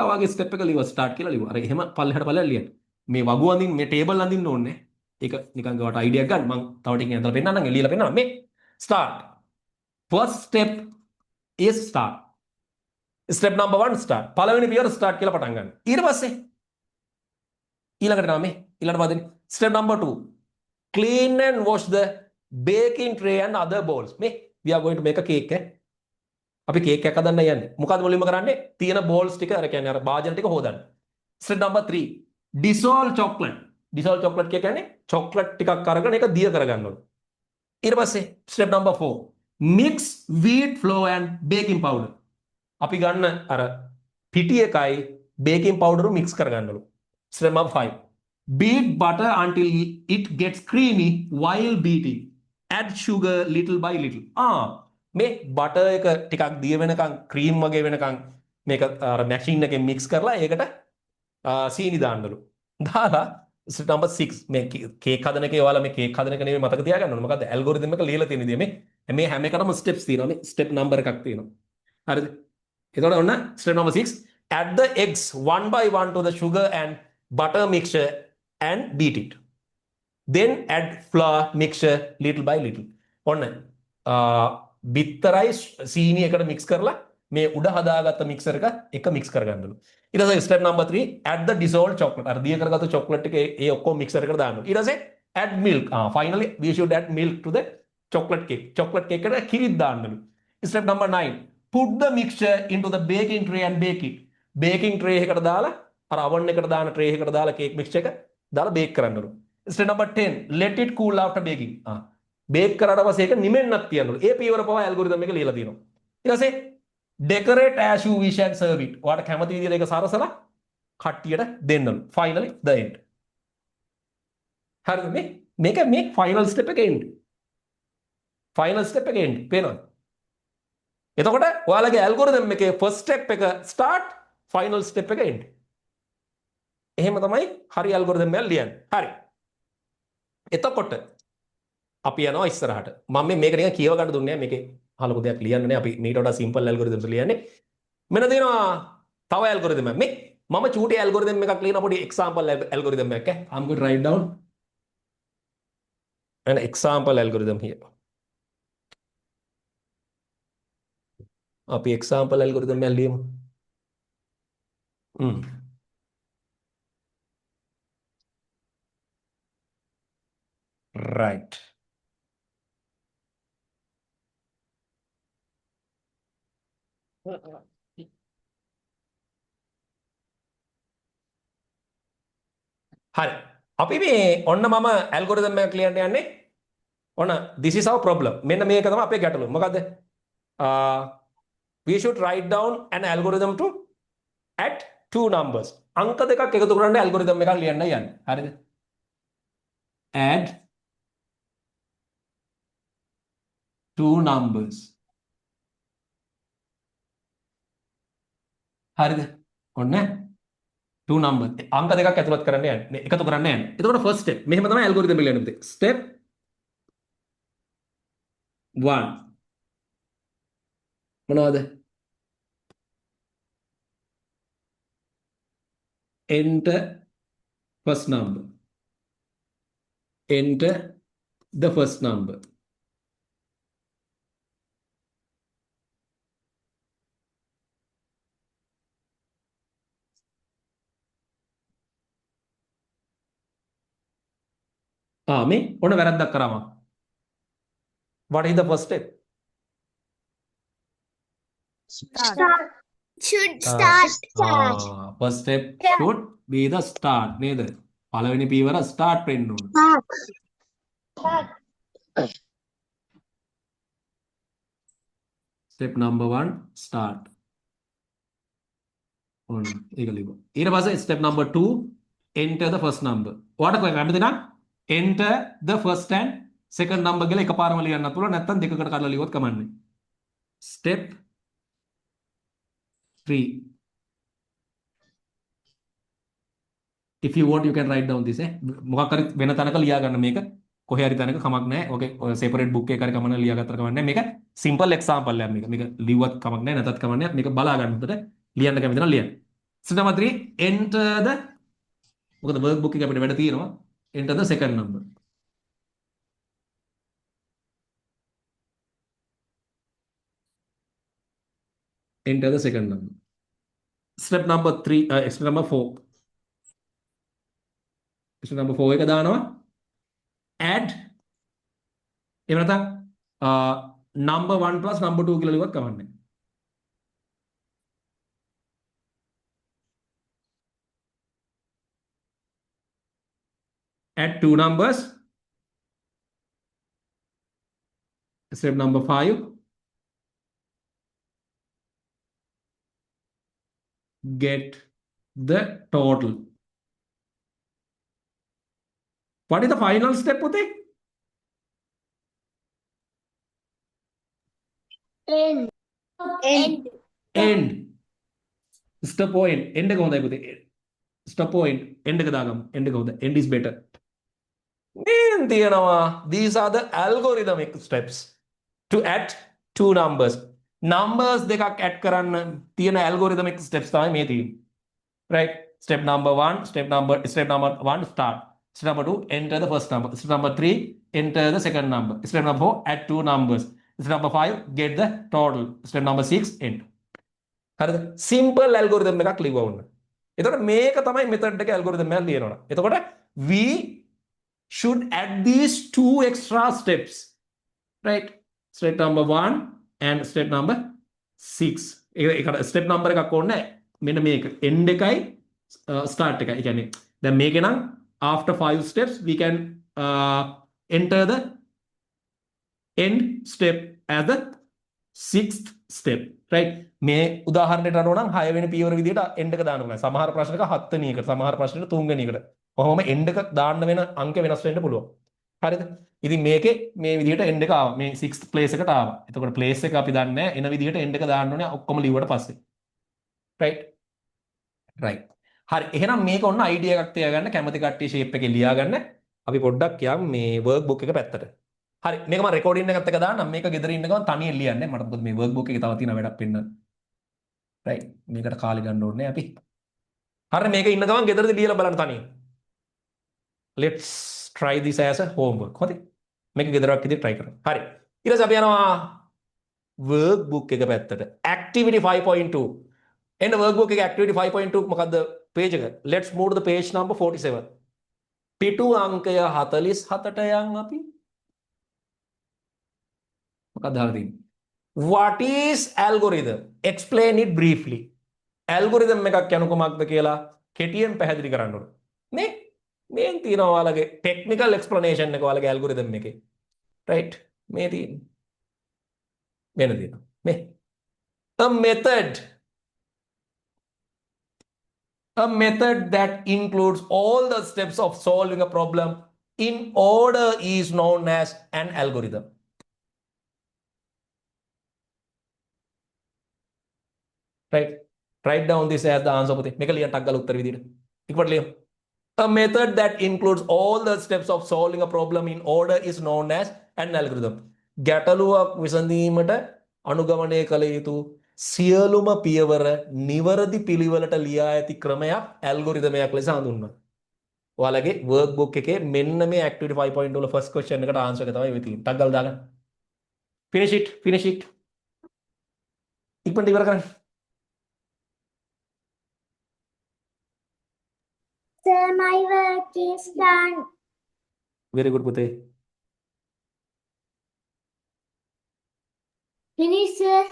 වගේ step එක ලිව්වා start කියලා ලිව්වා අර එහෙම පල්ලෙහාට ලියන්න මේ වගු අඳින්න මේ ටේබල් අඳින්න ඕනේ ඒක නිකන් ගාවට අයිඩියා එකක් ගන්න මම තව ටිකකින් ඇඳලා පෙන්නන්නම් එළියලා පෙන්නන්න මේ start first step is start step number 1 start පළවෙනි පියවර start කියලා පටන් ගන්න ඊට පස්සේ ඊළඟට තමයි ඊළඟට පදින් step number 2 clean and wash the baking tray and other bowls මේ we are going to make a cake අපි කේක් එකක් හදන්න යන්නේ මොකද්ද මුලින්ම කරන්නේ තියෙන බෝල්ස් ටික අර කියන්නේ අර භාජන ටික හොදන්න step number 3 dissolve chocolate කියන්නේ chocolate ටිකක් අරගෙන ඒක දිය කරගන්න ඕන ඊට පස්සේ step number 4 mix wheat flour and baking powder අපි ගන්න අර පිටි එකයි baking powder mix කරගන්න ඕන step number 5 beat butter until it gets creamy while beating add sugar little by little මේ බටර් එක ටිකක් දිය වෙනකන් ක්‍රීම් වගේ වෙනකන් මේක අර මැෂින් එකෙන් මික්ස් කරලා ඒකට සීනි දාන්නලු. දාලා step number 6 මේ කේක් හදන එකේ ඔයාලා මේ කේක් හදන එක නෙමෙයි මතක තියාගන්න ඕනේ. මොකද ඇල්ගොරිතම් එක ලියලා තියෙන දේ මේ හැම එකටම ස්ටෙප්ස් තියෙනවා. මේ ස්ටෙප් නම්බර් එකක් තියෙනවා. හරිද? එතකොට ඔන්න step number 6 add the eggs one by one to the sugar and butter mixture and beat it. Then add flour mixture little by little. ඔන්න බිත්තරයි සීනි එකට මික්ස් කරලා මේ උඩ හදාගත්ත මික්සර් එක මික්ස් කරගන්නලු. ඊට පස්සේ step number 3 add the dissolved chocolate. අර දිය කරගත්ත chocolate එක ඒ ඔක්කොම මික්සර් එකට දාන්නලු. ඊට පස්සේ add milk. Finally we should add milk to the chocolate cake. chocolate cake එකට කිරිත් දාන්නලු. step number 9 put the mixture into the baking tray and bake it. baking tray එකට දාලා අර oven එකට දාන tray එකට දාලා cake mix එක දාලා bake කරන්නලු. step number 10 let it cool after baking. Bake කරාට පස්සේ ඒක නිමෙන්නක් තියනවලු. ඒ පියවර පවා ඇල්ගොරිතම් එක ලියලා තියෙනවා. ඊට පස්සේ decorate as you wish and serve it. ඔයාලට කැමති විදිහට ඒක සරසලා කට්ටියට දෙන්නලු. finally the end. හරිද මේක මේ final step එක end. final step එක end. පේනවද? එතකොට ඔයාලගේ ඇල්ගොරිතම් එකේ first step එක start final step එක end. එහෙම තමයි හරි ඇල්ගොරිතම් එකක් ලියන්නේ. හරි. එතකොට අපි යනවා ඉස්සරහට මම මේක නිකන් කියව ගන්න දුන්නේ නැහැ මේකේ අහලපු දෙයක් ලියන්න නෑ අපි මීට වඩා සිම්පල් ඇල්ගොරිතම්ස් ලියන්නේ මෙන්න තියෙනවා තව ඇල්ගොරිතම් එකක් මේ මම චූටි ඇල්ගොරිතම් එකක් ලියන පොඩි එක්සැම්පල් ඇල්ගොරිතම් එකක් I'm going to write down an example algorithm here අපි එක්සැම්පල් ඇල්ගොරිතම් එකක් ලියමු right හරි අපි මේ ඔන්න මම ඇල්ගොරිතම් එකක් ලියන්න යන්නේ ඔන්න this is our problem මෙන්න මේක තමයි අපේ ගැටලුව මොකද්ද we should write down an algorithm to add two numbers අංක දෙකක් එකතු කරන්න ඇල්ගොරිතම් එකක් ලියන්න යන්නේ හරිද add two numbers හරිද? ඔන්න 2 number. අංක දෙකක් ඇතුළත් කරන්න යන්නේ. එකතු කරන්න යන්නේ. එතකොට first step. මෙහෙම තමයි algorithm එක ලියන්නේ. Step 1. මොනවද? Enter first number. Enter the first number. මේ ඔන්න වැරද්දක් කරාම. What is the first step? Start. Should start. First step should be the start. නේද? පළවෙනි පීවර start වෙන්න ඕන. Step number 1 start. ඔන්න ඒක ලියුවා. ඊට පස්සේ step number 2 enter the first number. ඔයාලට කොහෙන්ද කැමති නම් enter the first and second number කියලා එකපාරම ලියන්නත් පුළුවන්. නැත්නම් දෙකකට කඩලා ලියුවොත් කමන්නේ. Step 3. If you want you can write down this මොකක් හරි වෙන තැනක ලියා ගන්න මේක. කොහේ හරි තැනක කමක් නැහැ. ඕකේ ඔය separate book එකේ හරි කමන්න ලියා ගත්තට කමක් නැහැ. මේක simple example එකක් මේක. මේක ලිව්වත් කමක් නැහැ නැතත් කමක් නැහැ. මේක බලා ගන්න උඩට ලියන්න කැමති නම් ලියන්න. Step number 3 enter the මොකද work book එකේ අපිට වැඩ තියෙනවා. Enter the second number. Enter the second number. Step number 3 step number 4. Step number 4 එක දානවා add එහෙම නැත්නම් number 1 plus number 2 කියලා ලියුවත් කමන්නේ. Add 2 numbers. Step number 5. Get the total. What is the final step, Puti? End. End. Step point. End එක හොඳයි පුතේ. Step point. End එක දාගමු. End එක හොඳයි. End is better. මේන් තියනවා. These are the algorithmic steps to add two numbers. Numbers දෙකක් add කරන්න තියෙන algorithmic steps තමයි මේ තියෙන්නේ. Right? Step number 1, step number 1 start. Step number 2 enter the first number. Step number 3 enter the second number. Step number 4 add two numbers. Step number 5 get the total. Step number 6 end. හරිද? Simple algorithm එකක් ලියුවා වුණා. එතකොට මේක තමයි method එකේ algorithm එකක් ලියනවා. එතකොට we should add these two extra steps. Right? Step number 1 and step number 6. ඒකට step number එකක් ඕනේ නැහැ. මෙන්න මේක end එකයි start එකයි. ඒ කියන්නේ දැන් මේකේ නම් after 5 steps we can enter the end step as the 6th step. Right? මේ උදාහරණයට අනුව නම් 6 වෙනි පියවර විදිහට end එක දාන්න පුළුවන්. සමහර ප්‍රශ්නක 7 වෙනි එකට, සමහර ප්‍රශ්නෙට 3 වෙනි එකට. කොහොම end එක දාන්න වෙන අංක වෙනස් වෙන්න පුළුවන්. හරිද? ඉතින් මේකේ මේ විදිහට end එක ආවා. මේ 6th place එකට ආවා. එතකොට place එක අපි දන්නේ නැහැ. එන විදිහට end එක දාන්න ඕනේ ඔක්කොම ලිව්වට පස්සේ. Right? Right. හරි. එහෙනම් මේක ඔන්න idea එකක් තියාගන්න කැමති කට්ටිය shape එකේ ලියා ගන්න. අපි පොඩ්ඩක් යම් මේ workbook එක පැත්තට. හරි. මේක මම recording එකත් එක දාන්නම්. මේක ගෙදර ඉන්න ගමන් තනියෙන් ලියන්නේ. මට මොකද මේ workbook එකේ තව තියෙන වැඩක් පෙන්නන්න. Right. මේකට කාලේ ගන්න ඕනේ අපි. හරි මේක ඉන්න ගමන් ගෙදරදී ලියලා බලන්න තනියෙන්. Let's try this as a homework. හොඳයි. මේක ගෙදරක් විදිහට try කරමු. හරි. ඊට පස්සේ අපි යනවා workbook එක පැත්තට. Activity 5.2. එන්න workbook එකේ activity 5.2 මොකද්ද page එක? Let's move to the page number 47. පිටු අංකය 47ට යන් අපි. මොකක්ද අහලා තියෙන්නේ? What is algorithm? Explain it briefly. Algorithm එකක් යනු කොමක්ද කියලා කෙටියෙන් පැහැදිලි කරන්න ඕන. නේ? මේන් තියෙනවා ඔයාලගේ technical explanation එක ඔයාලගේ algorithm එකේ. Right? මේ තියෙන්නේ. මෙන්න තියෙනවා. මේ. A method. A method that includes all the steps of solving a problem in order is known as an algorithm. Right? write down this as the answer පුතේ. මේක ලියන්න ටක් ගාලා උත්තර විදියට. ඉක්මනට ලියමු. A method that includes all the steps of solving a problem in order is known as an algorithm. ගැටලුවක් විසඳීමට අනුගමනය කළ යුතු සියලුම පියවර නිවැරදි පිළිවෙලට ලියා ඇති ක්‍රමයක් ඇල්ගොරිතමයක් ලෙස හඳුන්වනවා. ඔයාලගේ workbook එකේ මෙන්න මේ activity 5.0 වල first question එකට answer එක තමයි ඔය තියෙන්නේ. ටක් ගාලා දාගන්න. Finish it. ඉක්මනට ඉවර කරන්න. Sir, my work is done. Very good පුතේ. Finish, sir.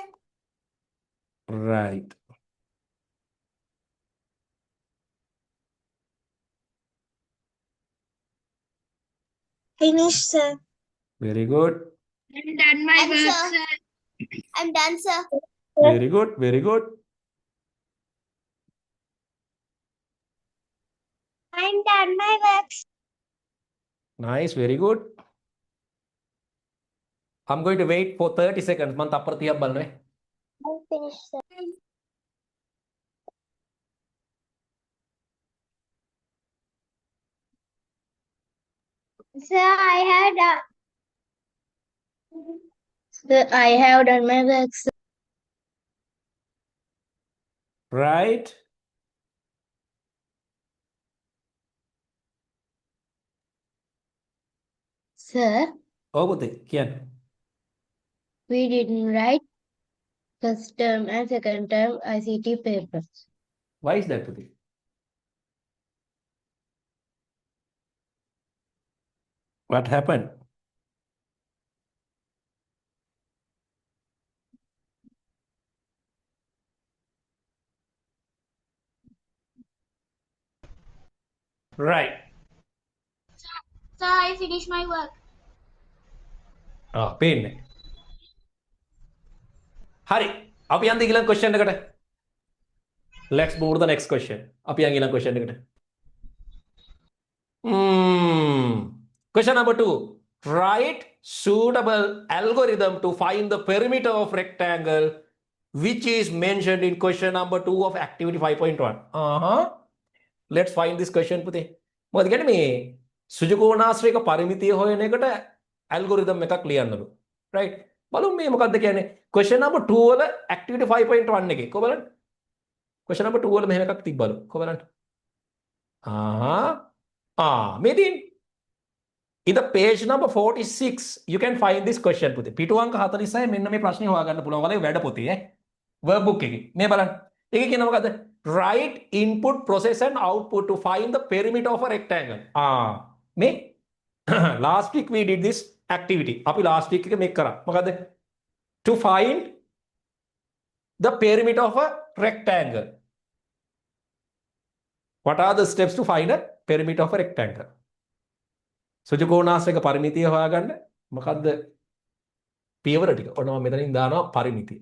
Right. Finish, sir. Very good. I'm done my work, sir. I'm done, sir. Very good. Very good. I'm done my work. Nice. Very good. I'm going to wait for 30 seconds. Man තප්පර 30ක් බලනවා. I'm finished, sir. Sir, I have done. Sir, I have done my work, sir. Right. Sir, ඔව් පුතේ කියන්න. we didn't write first term and second term ICT papers. Why is that පුතේ? What happened? Right. Sir, I finished my work. පේන්නේ. හරි. අපි යන්න ඊළඟ question එකට. Let's move to the next question. අපි යන්න ඊළඟ question එකට. Question number 2. Write suitable algorithm to find the perimeter of rectangle which is mentioned in question number 2 of activity 5.1. Let's find this question පුතේ. මොකද කියන්නේ මේ සුජකෝණාශ්‍රයක පරිමිතිය හොයන එකට algorithm එකක් ලියන්නලු. Right? බලමු මේ මොකක්ද කියන්නේ. question number 2 වල activity 5.1 එකේ කො බලන්න. question number 2 වල මෙහෙම එකක් තිබ්බලු. කො බලන්න. මේ තියෙන්නේ. In the page number 46 you can find this question පුතේ. පිටු අංක 46 මෙන්න මේ ප්‍රශ්නේ හොයාගන්න පුළුවන්. ඔයාලගේ වැඩ පොතේ workbook එකේ. මේ බලන්න. ඒකේ කියන මොකද්ද? Write input, process and output to find the perimeter of a rectangle. මේ last week we did this activity. අපි last week එක මේක කරා. මොකද්ද? To find the perimeter of a rectangle. What are the steps to find a perimeter of a rectangle? සුජකෝණාශ්‍රයක පරිමිතිය හොයාගන්න මොකද්ද පියවර ටික. ඔන්න මම මෙතනින් දානවා පරිමිතිය.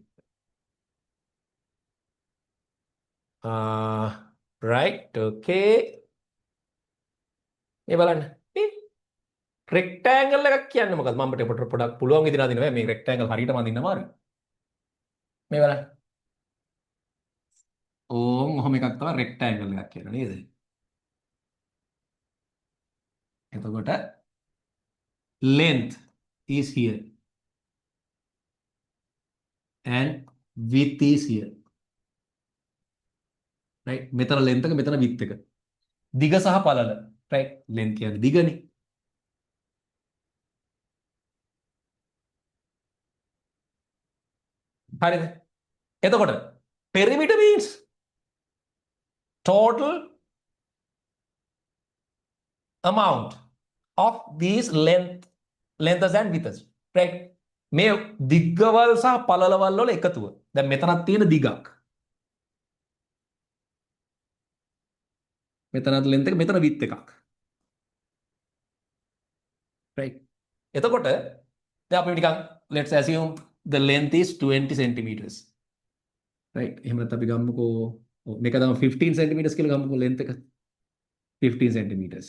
Right, okay. මේ බලන්න. මේ rectangle එකක් කියන්නේ මොකක්ද? මම පොඩක් පුළුවන් විදිහට අදිනවා. මේ rectangle හරියටම අදින්න අමාරුයි. මේ බලන්න. ඔහොම එකක් තමයි rectangle එකක් කියන්නේ නේද? එතකොට length is here and width is here. Right? මෙතන length එක මෙතන width එක. දිග සහ පළල. Right? length කියන්නේ දිගනේ. හරිද? එතකොට perimeter means total amount of these lengths and widths. Right? මේ දිග්ගවල් සහ පළලවල් වල එකතුව. දැන් මෙතනක් තියෙන දිගක්. මෙතනත් length එක මෙතන width එකක්. Right? එතකොට දැන් අපි නිකන් let's assume the length is 20 centimeters. Right? එහෙම නැත්නම් අපි ගමුකෝ මේක තමයි 15 centimeters කියලා ගමුකෝ length එක 15 centimeters.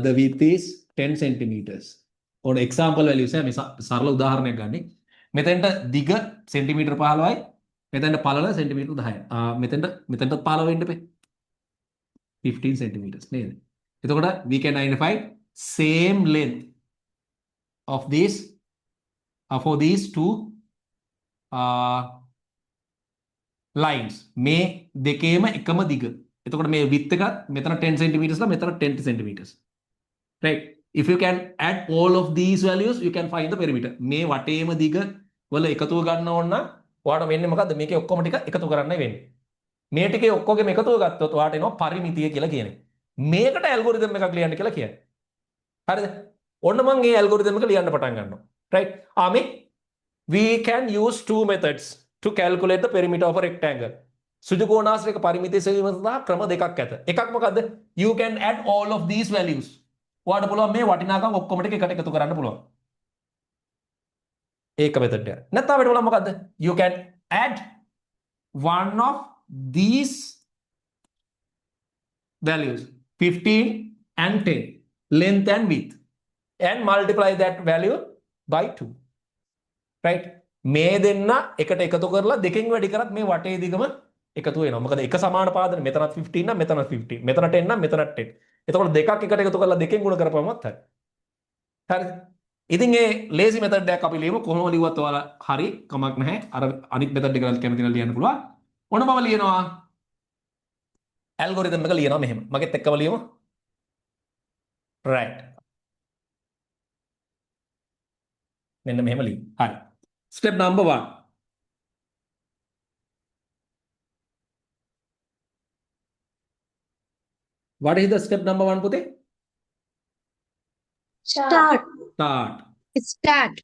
The width is 10 centimeters. ඕන example values මේ සරල උදාහරණයක් ගන්න. මෙතෙන්ට දිග සෙන්ටිමීටර් 15යි මෙතෙන්ට පළල සෙන්ටිමීටර් 10යි. මෙතෙන්ට පළල වෙන්න එපේ. 15 centimeters නේද? එතකොට we can identify same length of these for these two lines. මේ දෙකේම එකම දිග. එතකොට මේ width එකත් මෙතන 10 centimeters ලා මෙතන 10 centimeters. Right? If you can add all of these values, you can find the perimeter. මේ වටේම දිග වල එකතුව ගන්න ඕන නම් ඔයාලට වෙන්නේ මොකද්ද? මේකේ ඔක්කොම ටික එකතු කරන්නයි වෙන්නේ. මේ ටිකේ ඔක්කොගෙම එකතුව ගත්තොත් ඔයාලට එනවා පරිමිතිය කියලා කියන්නේ. මේකට ඇල්ගොරිතම් එකක් ලියන්න කියලා කියන්නේ. හරිද? ඔන්න මම මේ ඇල්ගොරිතම් එක ලියන්න පටන් ගන්නවා. Right? ආමේ we can use two methods to calculate the perimeter of a rectangle. සුජු කෝණාශ්‍රයක පරිමිතිය සෙවීම සඳහා ක්‍රම දෙකක් ඇත. එකක් මොකද්ද? You can add all of these values. ඔයාලට පුළුවන් මේ වටිනාකම් ඔක්කොම ටික එකට එකතු කරන්න පුළුවන්. ඒක මෙතෙන්ට. නැත්නම් අපිට බලන්න මොකද්ද? You can add one of these values 15 and 10 length and width and multiply that value by 2. Right? මේ දෙන්න එකට එකතු කරලා දෙකෙන් වැඩි කරත් මේ වටේ දිගම එකතු වෙනවා. මොකද එක සමාන පාදන මෙතනත් 15 නම් මෙතනත් 15. මෙතන 10 නම් මෙතනත් 10. එතකොට දෙකක් එකට එකතු කරලා දෙකෙන් ගුණ කරපුවමත් හරි. හරිද? ඉතින් ඒ ලේසි මෙතඩ් එකක් අපි ලියමු. කොහොම ලිව්වත් ඔයාලා හරි කමක් නැහැ. අර අනිත් මෙතඩ් එක කැමති නම් ලියන්න පුළුවන්. ඔන්න මම ලියනවා ඇල්ගොරිතම් එක ලියනවා මෙහෙම. මගෙත් එක්කම ලියමු. right. මෙන්න මෙහෙම ලියමු. හරි. step number 1. What is the step number 1 පුතේ? Start. Start. Start.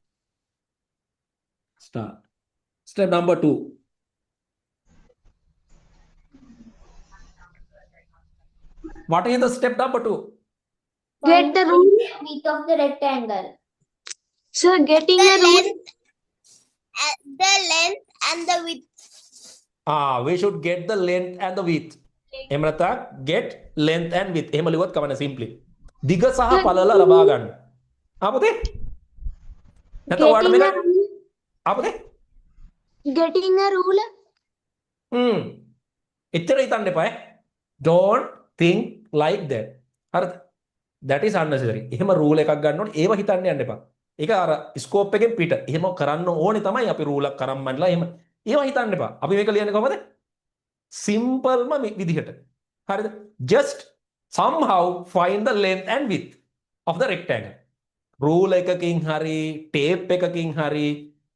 Start. Step number 2. What is the step number 2? Get the rule. Width of the rectangle. Sir, getting a rule. The length and the width. We should get the length and the width. එහෙම නැත්නම් get length and width. එහෙම ලියුවත් කමන්නේ simply. දිග සහ පළල ලබා ගන්න. පුතේ? නැත්නම් ඔයාලට මේක පුතේ? Getting a ruler. එච්චර හිතන්න එපා. Don't think like that. හරිද? That is unnecessary. එහෙම රූල් එකක් ගන්න ඕනේ. ඒව හිතන්න යන්න එපා. ඒක අර ස්කෝප් එකෙන් පිට. එහෙම කරන්න ඕනේ තමයි අපි රූල් එකක් කරන් මන්ලා එහෙම. ඒව හිතන්න එපා. අපි මේක ලියන්නේ කොහමද? සිම්පල්ම විදිහට. හරිද? Just somehow find the length and width of the rectangle. Rule එකකින් හරි, ටේප් එකකින් හරි,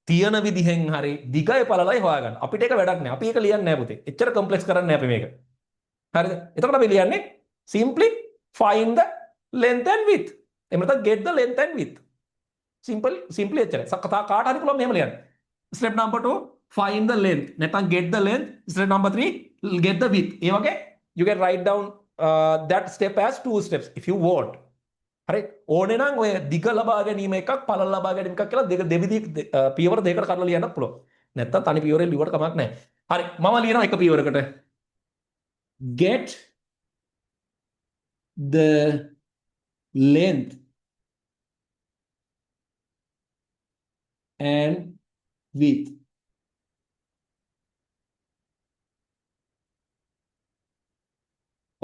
තියෙන විදිහෙන් හරි දිගයි පළලයි හොයාගන්න. අපිට ඒක වැඩක් නෑ. අපි ඒක ලියන්නේ නෑ පුතේ. එච්චර කම්ප්ලෙක්ස් කරන්නේ නෑ අපි මේක. හරිද? එතකොට අපි ලියන්නේ simply find the length and width. එහෙම නැත්නම් get the length and width. Simply එච්චරයි. කාට හරි පුළුවන් මෙහෙම ලියන්න. Step number 2 find the length. නැත්නම් get the length. Step number 3 get the width. ඒ වගේ you can write down that step as 2 steps if you want. හරි ඕනේ නම් ඔය දිග ලබා ගැනීම එකක් පළල ලබා ගැනීම එකක් කියලා දෙවිදි පියවර දෙකකට කඩලා ලියන්නත් පුළුවන්. නැත්තම් තනි පියවරෙන් ලියුවට කමක් නැහැ. හරි මම ලියනවා එක පියවරකට. Get the length and width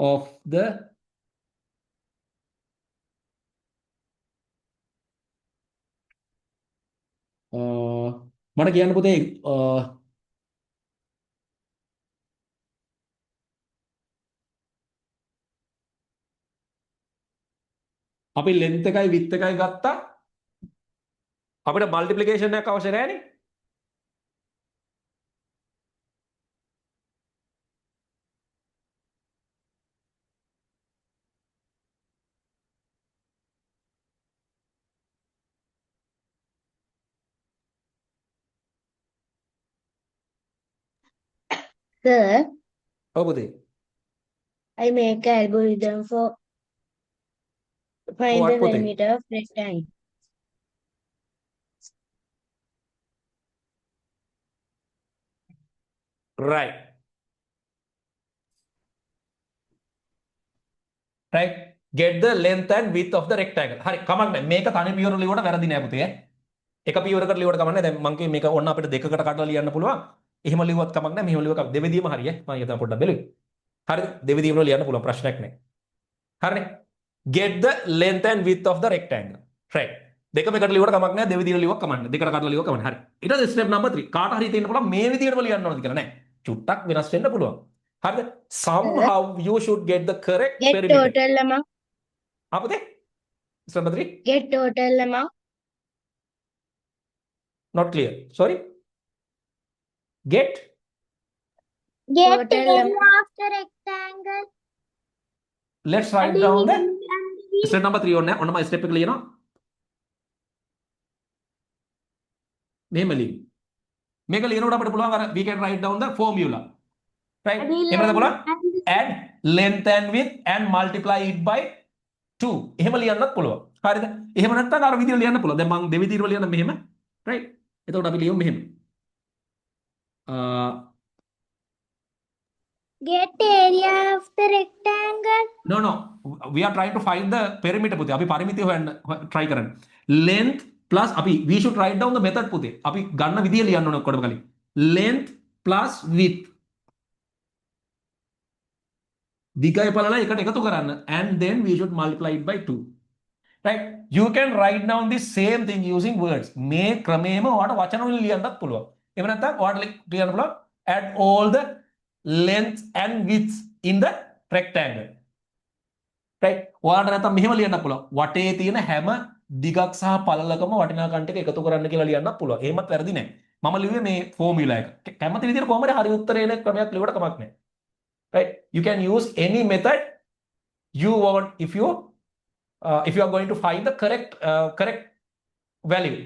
of the මට කියන්න පුතේ අපි length එකයි width එකයි ගත්තා අපිට multiplication එකක් අවශ්‍ය නැහැ නේ Sir, ඔව් පුතේ I make an algorithm for find what the පුතේ perimeter of rectangle. right right get the length and width of the rectangle හරි කමක් නැහැ මේක තනි පියවර ලියුවට වැරදි නෑ පුතේ එක පියවරකට ලියුවට කමක් නැහැ දැන් මම කිව්වේ මේක ඕන්න අපිට දෙකකට කඩලා ලියන්න පුළුවන් එහෙම ලිව්වත් කමක් නැහැ මෙහෙම ලිව්ව කමක් දෙවෙනියම හරිය මම හිතා පොඩ්ඩක් බැලුවේ හරිද දෙවෙනියම ලියන්න පුළුවන් ප්‍රශ්නයක් නැහැ හරිනේ get the length and width of the rectangle right දෙකම එකට ලියුවට කමක් නැහැ දෙවෙනියම ලියුවක් කමක් නැහැ දෙකට කඩලා ලියුවක් කමක් නැහැ හරි ඊට පස්සේ step number 3 කාට හරි තියෙන්න පුළුවන් මේ විදිහටම ලියන්න ඕනද කියලා නැහැ චුට්ටක් වෙනස් වෙන්න පුළුවන් හරිද somehow you should get the correct Get perimeter total amount. apa deh step number 3 Get total amount. not clear sorry get Get Total area of the rectangle. let's write down the step number 3 ඔන්න මම step එක ලියනවා මෙහෙම ලියමු මේක ලියනකොට අපිට පුළුවන් අර we can write down the formula right එහෙමද බලන්න add length and width and multiply it by 2 එහෙම ලියන්නත් පුළුවන් හරිද එහෙම නැත්නම් අර විදිහට ලියන්න පුළුවන් දැන් මම දෙවිදිහටම ලියන්න මෙහෙම right එතකොට අපි ලියමු මෙහෙම Get area of the rectangle. no we are trying to find the perimeter පුතේ අපි පරිමිතිය හොයන්න try කරන්න length plus අපි we should write down the method පුතේ අපි ගන්න විදිය ලියන්න ඕන ඔක්කොටම කලින් length plus width දිගයි පළලයි එකට එකතු කරන්න and then we should multiply it by 2 right you can write down this same thing using words මේ ක්‍රමේම ඔයාලට වචන වලින් ලියන්නත් පුළුවන් එහෙම නැත්නම් ඔයාලට ලියන්න පුළුවන් add all the length and width in the rectangle right ඔයාලට නැත්නම් මෙහෙම ලියන්න පුළුවන් වටේ තියෙන හැම දිගක් සහ පළලකම වටිනාකම් ටික එකතු කරන්න කියලා ලියන්නත් පුළුවන් එහෙමත් වැරදි නෑ මම ලිව්වේ මේ ෆෝමියුලා එක කැමති විදිහට කොහමද හරි උත්තරේ එන ක්‍රමයක් ලියුවට කමක් නෑ right you can use any method you want if you are going to find the correct value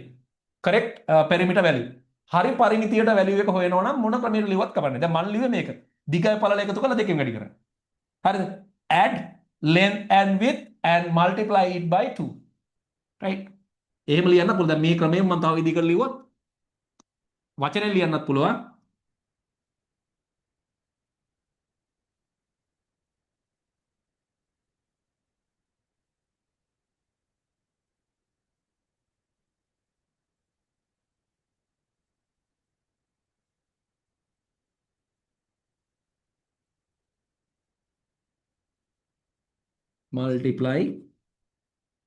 correct perimeter value හරි පරිමිතියට value එක හොයනවා නම් මොන ක්‍රමයකට ලියුවත් කමන්නේ දැන් මම ලිව්වේ මේක දිගයි පළල එකතු කරලා දෙකෙන් වැඩි කරන්න හරිද add length and width and multiply it by 2 right එහෙම ලියන්න පුළුවන් දැන් මේ ක්‍රමයෙන් මම තව විදිහකට ලිව්වොත් වචනෙන් ලියන්නත් පුළුවන් multiply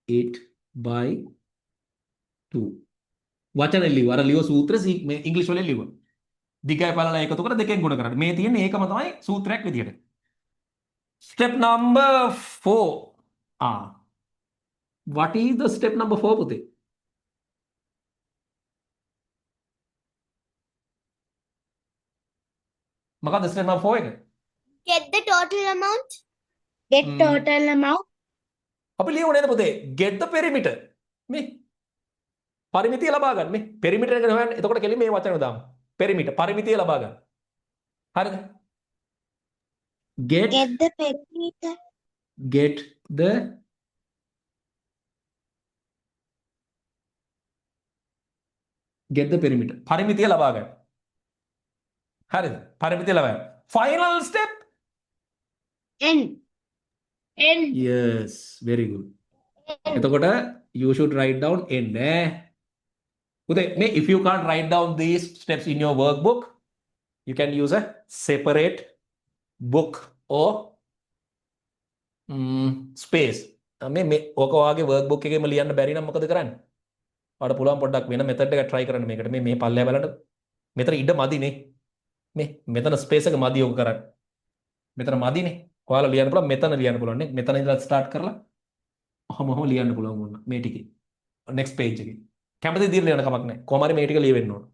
it by 2 වචන ලියව අර ලියව සූත්‍ර මේ ඉංග්‍රීසි වලින් ලියව දිගයි පළලයි එකතු කර දෙකෙන් ගුණ කරන්න මේ තියෙන්නේ ඒකම තමයි සූත්‍රයක් විදියට step number 4 what is the step number 4 පුතේ මොකක්ද step number 4 එක Get the total amount. Get total amount. අපි ලියමු නේද පුතේ get the perimeter මේ පරිමිතිය ලබා ගන්න මේ perimeter එක හොයන්න එතකොට කෙලින් මේ වචන දාමු perimeter පරිමිතිය ලබා ගන්න හරිද get the perimeter. get the perimeter පරිමිතිය ලබා ගන්න හරිද පරිමිතිය ලබා ගන්න final step N. N. yes very good එතකොට you should write down n පුතේ මේ if you can't write down these steps in your workbook you can use a separate book or space මේ ඕක වාගේ workbook එකේම ලියන්න බැරි නම් මොකද කරන්නේ ඔයාලට පුළුවන් පොඩ්ඩක් වෙන method එකක් try කරන්න මේකට මේ පල්ලෙය බලන්න මෙතන ඉඩ මදිනේ මේ මෙතන space එක මදි ඔක කරන්න මෙතන මදිනේ ඔයාලා ලියන්න පුළුවන් මෙතන ලියන්න පුළුවන් නේ මෙතන ඉඳලා start කරලා ඔහොම ලියන්න පුළුවන් මොන මේ ටිකේ next page එකේ කැමති විදිහට ලියන්න කමක් නැහැ කොහොම හරි මේ ටික ලියවෙන්න ඕන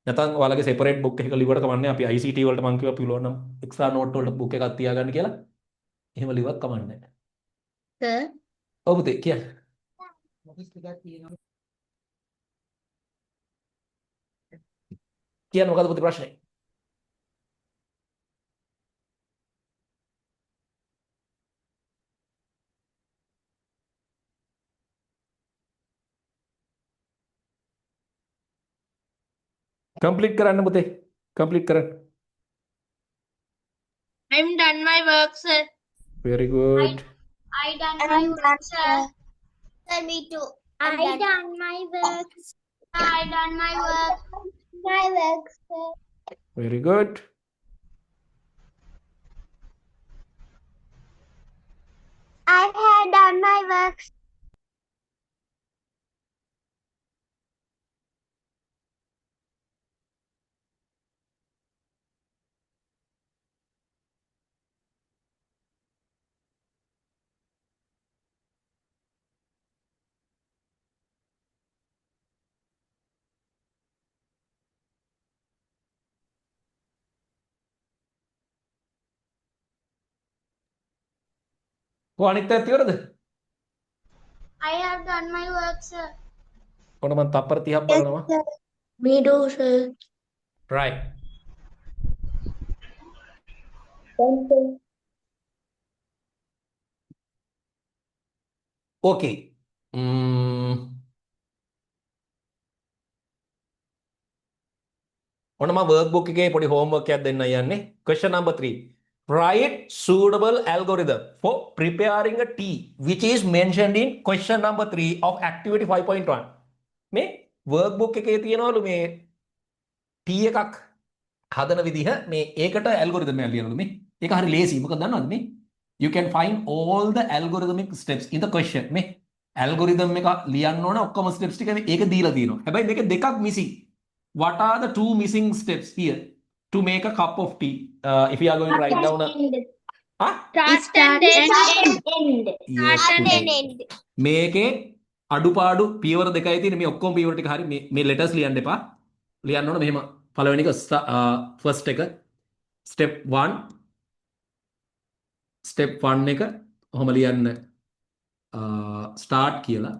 නැත්නම් ඔයාලගේ separate book එකක ලියුවට කමක් නැහැ අපි ICT වලට මම කිව්වා පුළුවන් නම් extra note වලට book එකක් තියාගන්න කියලා එහෙම ලියුවත් කමක් නැහැ Sir. ඔව් පුතේ කියන්න කියන්න මොකද පුතේ ප්‍රශ්නේ कंप्लीट करන්න පුතේ कंप्लीट කරන්න I'm done my work, sir. very good I done my work, sir. Sir, me too. I done my work. I done my work. My work, sir. Very good. I have done my work. කො අනිත් පැත්ත ඉවරද? I have done my work, sir. ඔන්න මම තප්පර 30ක් බලනවා. Me too, sir. Right. Okay. ඔන්න මම workbook එකේ පොඩි homework එකක් දෙන්න යන්නේ. Question number 3. Write suitable algorithm for preparing a tea which is mentioned in question number 3 of activity 5.1. මේ workbook එකේ තියනවලු මේ tea එකක් හදන විදිහ මේ ඒකට algorithm එකක් ලියනවලු මේ. ඒක හරි ලේසි. මොකද දන්නවද මේ? You can find all the algorithmic steps in the question. මේ algorithm එක ලියන්න ඕන ඔක්කොම steps ටික මේක දීලා තියෙනවා. හැබැයි මේක දෙකක් missing. What are the two missing steps here to make a cup of tea? If you are going to write down a... Huh? Start and End. Yes, And okay. then end. මේකේ අඩුපාඩු පියවර දෙකයි තියෙන්නේ. මේ ඔක්කොම පියවර ටික හරි මේ letters ලියන්න එපා. ලියන්න ඕන මෙහෙම. පළවෙනි එක first එක step 1 step 1 එක ඔහොම ලියන්න start කියලා.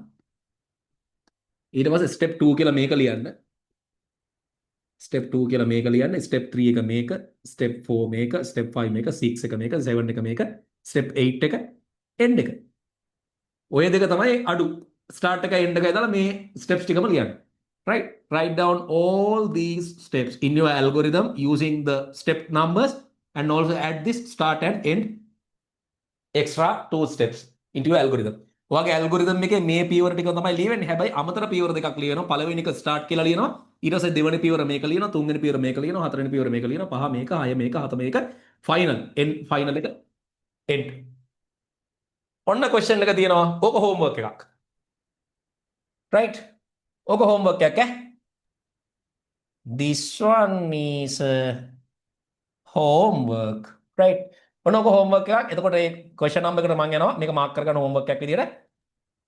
ඊට පස්සේ step 2 කියලා මේක ලියන්න. step 2 කියලා මේක ලියන්න. step 3 එක මේක, step 4 මේක, step 5 මේක, 6 එක මේක, 7 එක මේක, step 8 එක, end එක. ඔය දෙක තමයි අඩු. start එක end එකයි දාලා මේ steps ටිකම ලියන්න. Right? Write down all these steps in your algorithm using the step numbers and also add this start and end extra 2 steps into your algorithm. ඔයාගේ algorithm එකේ මේ පියවර ටික තමයි ලියවෙන්නේ. හැබැයි අමතර පියවර දෙකක් ලියනවා. පළවෙනි එක start කියලා ලියනවා. ඊට පස්සේ දෙවෙනි පියවර මේක ලියනවා. තුන්වෙනි පියවර මේක ලියනවා. හතරවෙනි පියවර මේක ලියනවා. පහ මේක, හය මේක, හත මේක, final end final එක end. ඔන්න question එක තියෙනවා. ඕක homework එකක්. Right? ඕක homework එකක් ඈ. This one is homework. Right? ඔන්න ඕක homework එකක්. එතකොට මේ question number එකට මම යනවා. මේක mark කරගන්න homework එකක් විදියට.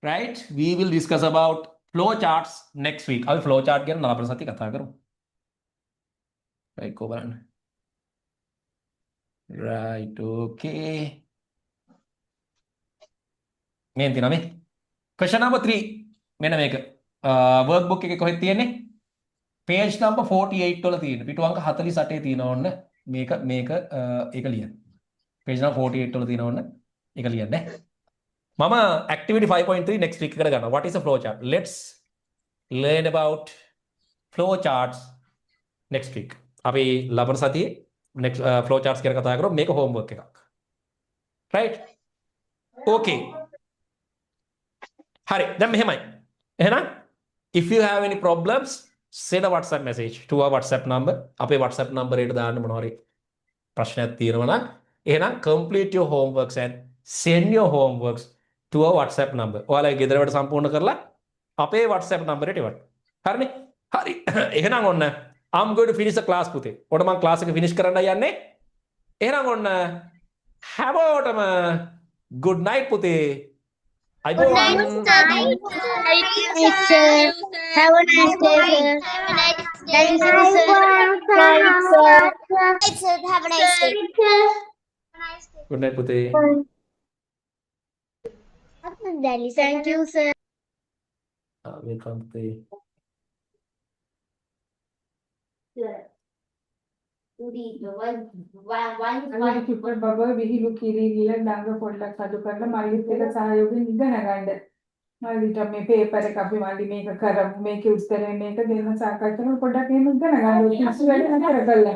Right? We will discuss about flow charts next week. අපි flow chart ගැන නාපන සතිය කතා කරමු. Right, කො බලන්න. Right, okay. මේන් තියෙනවා මේ. Question number 3. මෙන්න මේක. workbook එකේ කොහෙද තියෙන්නේ? page number 48 වල තියෙන. පිටු අංක 48 තියෙනවා ඔන්න. මේක ඒක ලියන්න. page number 48 වල තියෙනවා ඔන්න. ඒක ලියන්න ඈ. මම activity 5.3 next week එකට ගන්නවා. What is a flow chart? Let's learn about flow charts next week. අපි ලබන සතියේ next flow charts ගැන කතා කරමු. මේක homework එකක්. Right? Okay. හරි. දැන් මෙහෙමයි. එහෙනම් if you have any problems send a WhatsApp message to our WhatsApp number. අපේ WhatsApp number එකට දාන්න මොනවා හරි ප්‍රශ්නයක් තියෙනවා නම් එහෙනම් complete your homeworks and send your homeworks to our WhatsApp number. ඔයාලගේ ගෙදර වැඩ සම්පූර්ණ කරලා අපේ WhatsApp number එකට එවන්න. හරිනේ? හරි. එහෙනම් ඔන්න I'm going to finish the class පුතේ. ඔන්න මම class එක finish කරන්න යන්නේ. එහෙනම් ඔන්න හැමෝටම good night පුතේ. Good night, sir. Nice, sir. Have a nice day, sir. Have a nice day. Thank you, sir. Thanks, sir. Have a nice day. Nice day. Good night පුතේ. Thank you, sir. Welcome පුතේ. කිප්පර් බබා විහිළු කිරීගිය ළඟ පොඩ්ඩක් අඩු කරලා මල්ලිත් එක සහයෝගයෙන් ඉගෙන ගන්න. මල්ලිට මේ පේපර් එක අපි මල්ලි මේක කරමු මේකේ උත්තරේ මේක දෙන්න සාකච්ඡා කරලා පොඩ්ඩක් එහෙම ඉගෙන ගන්න. කිසි වැඩක් නතර කරලා.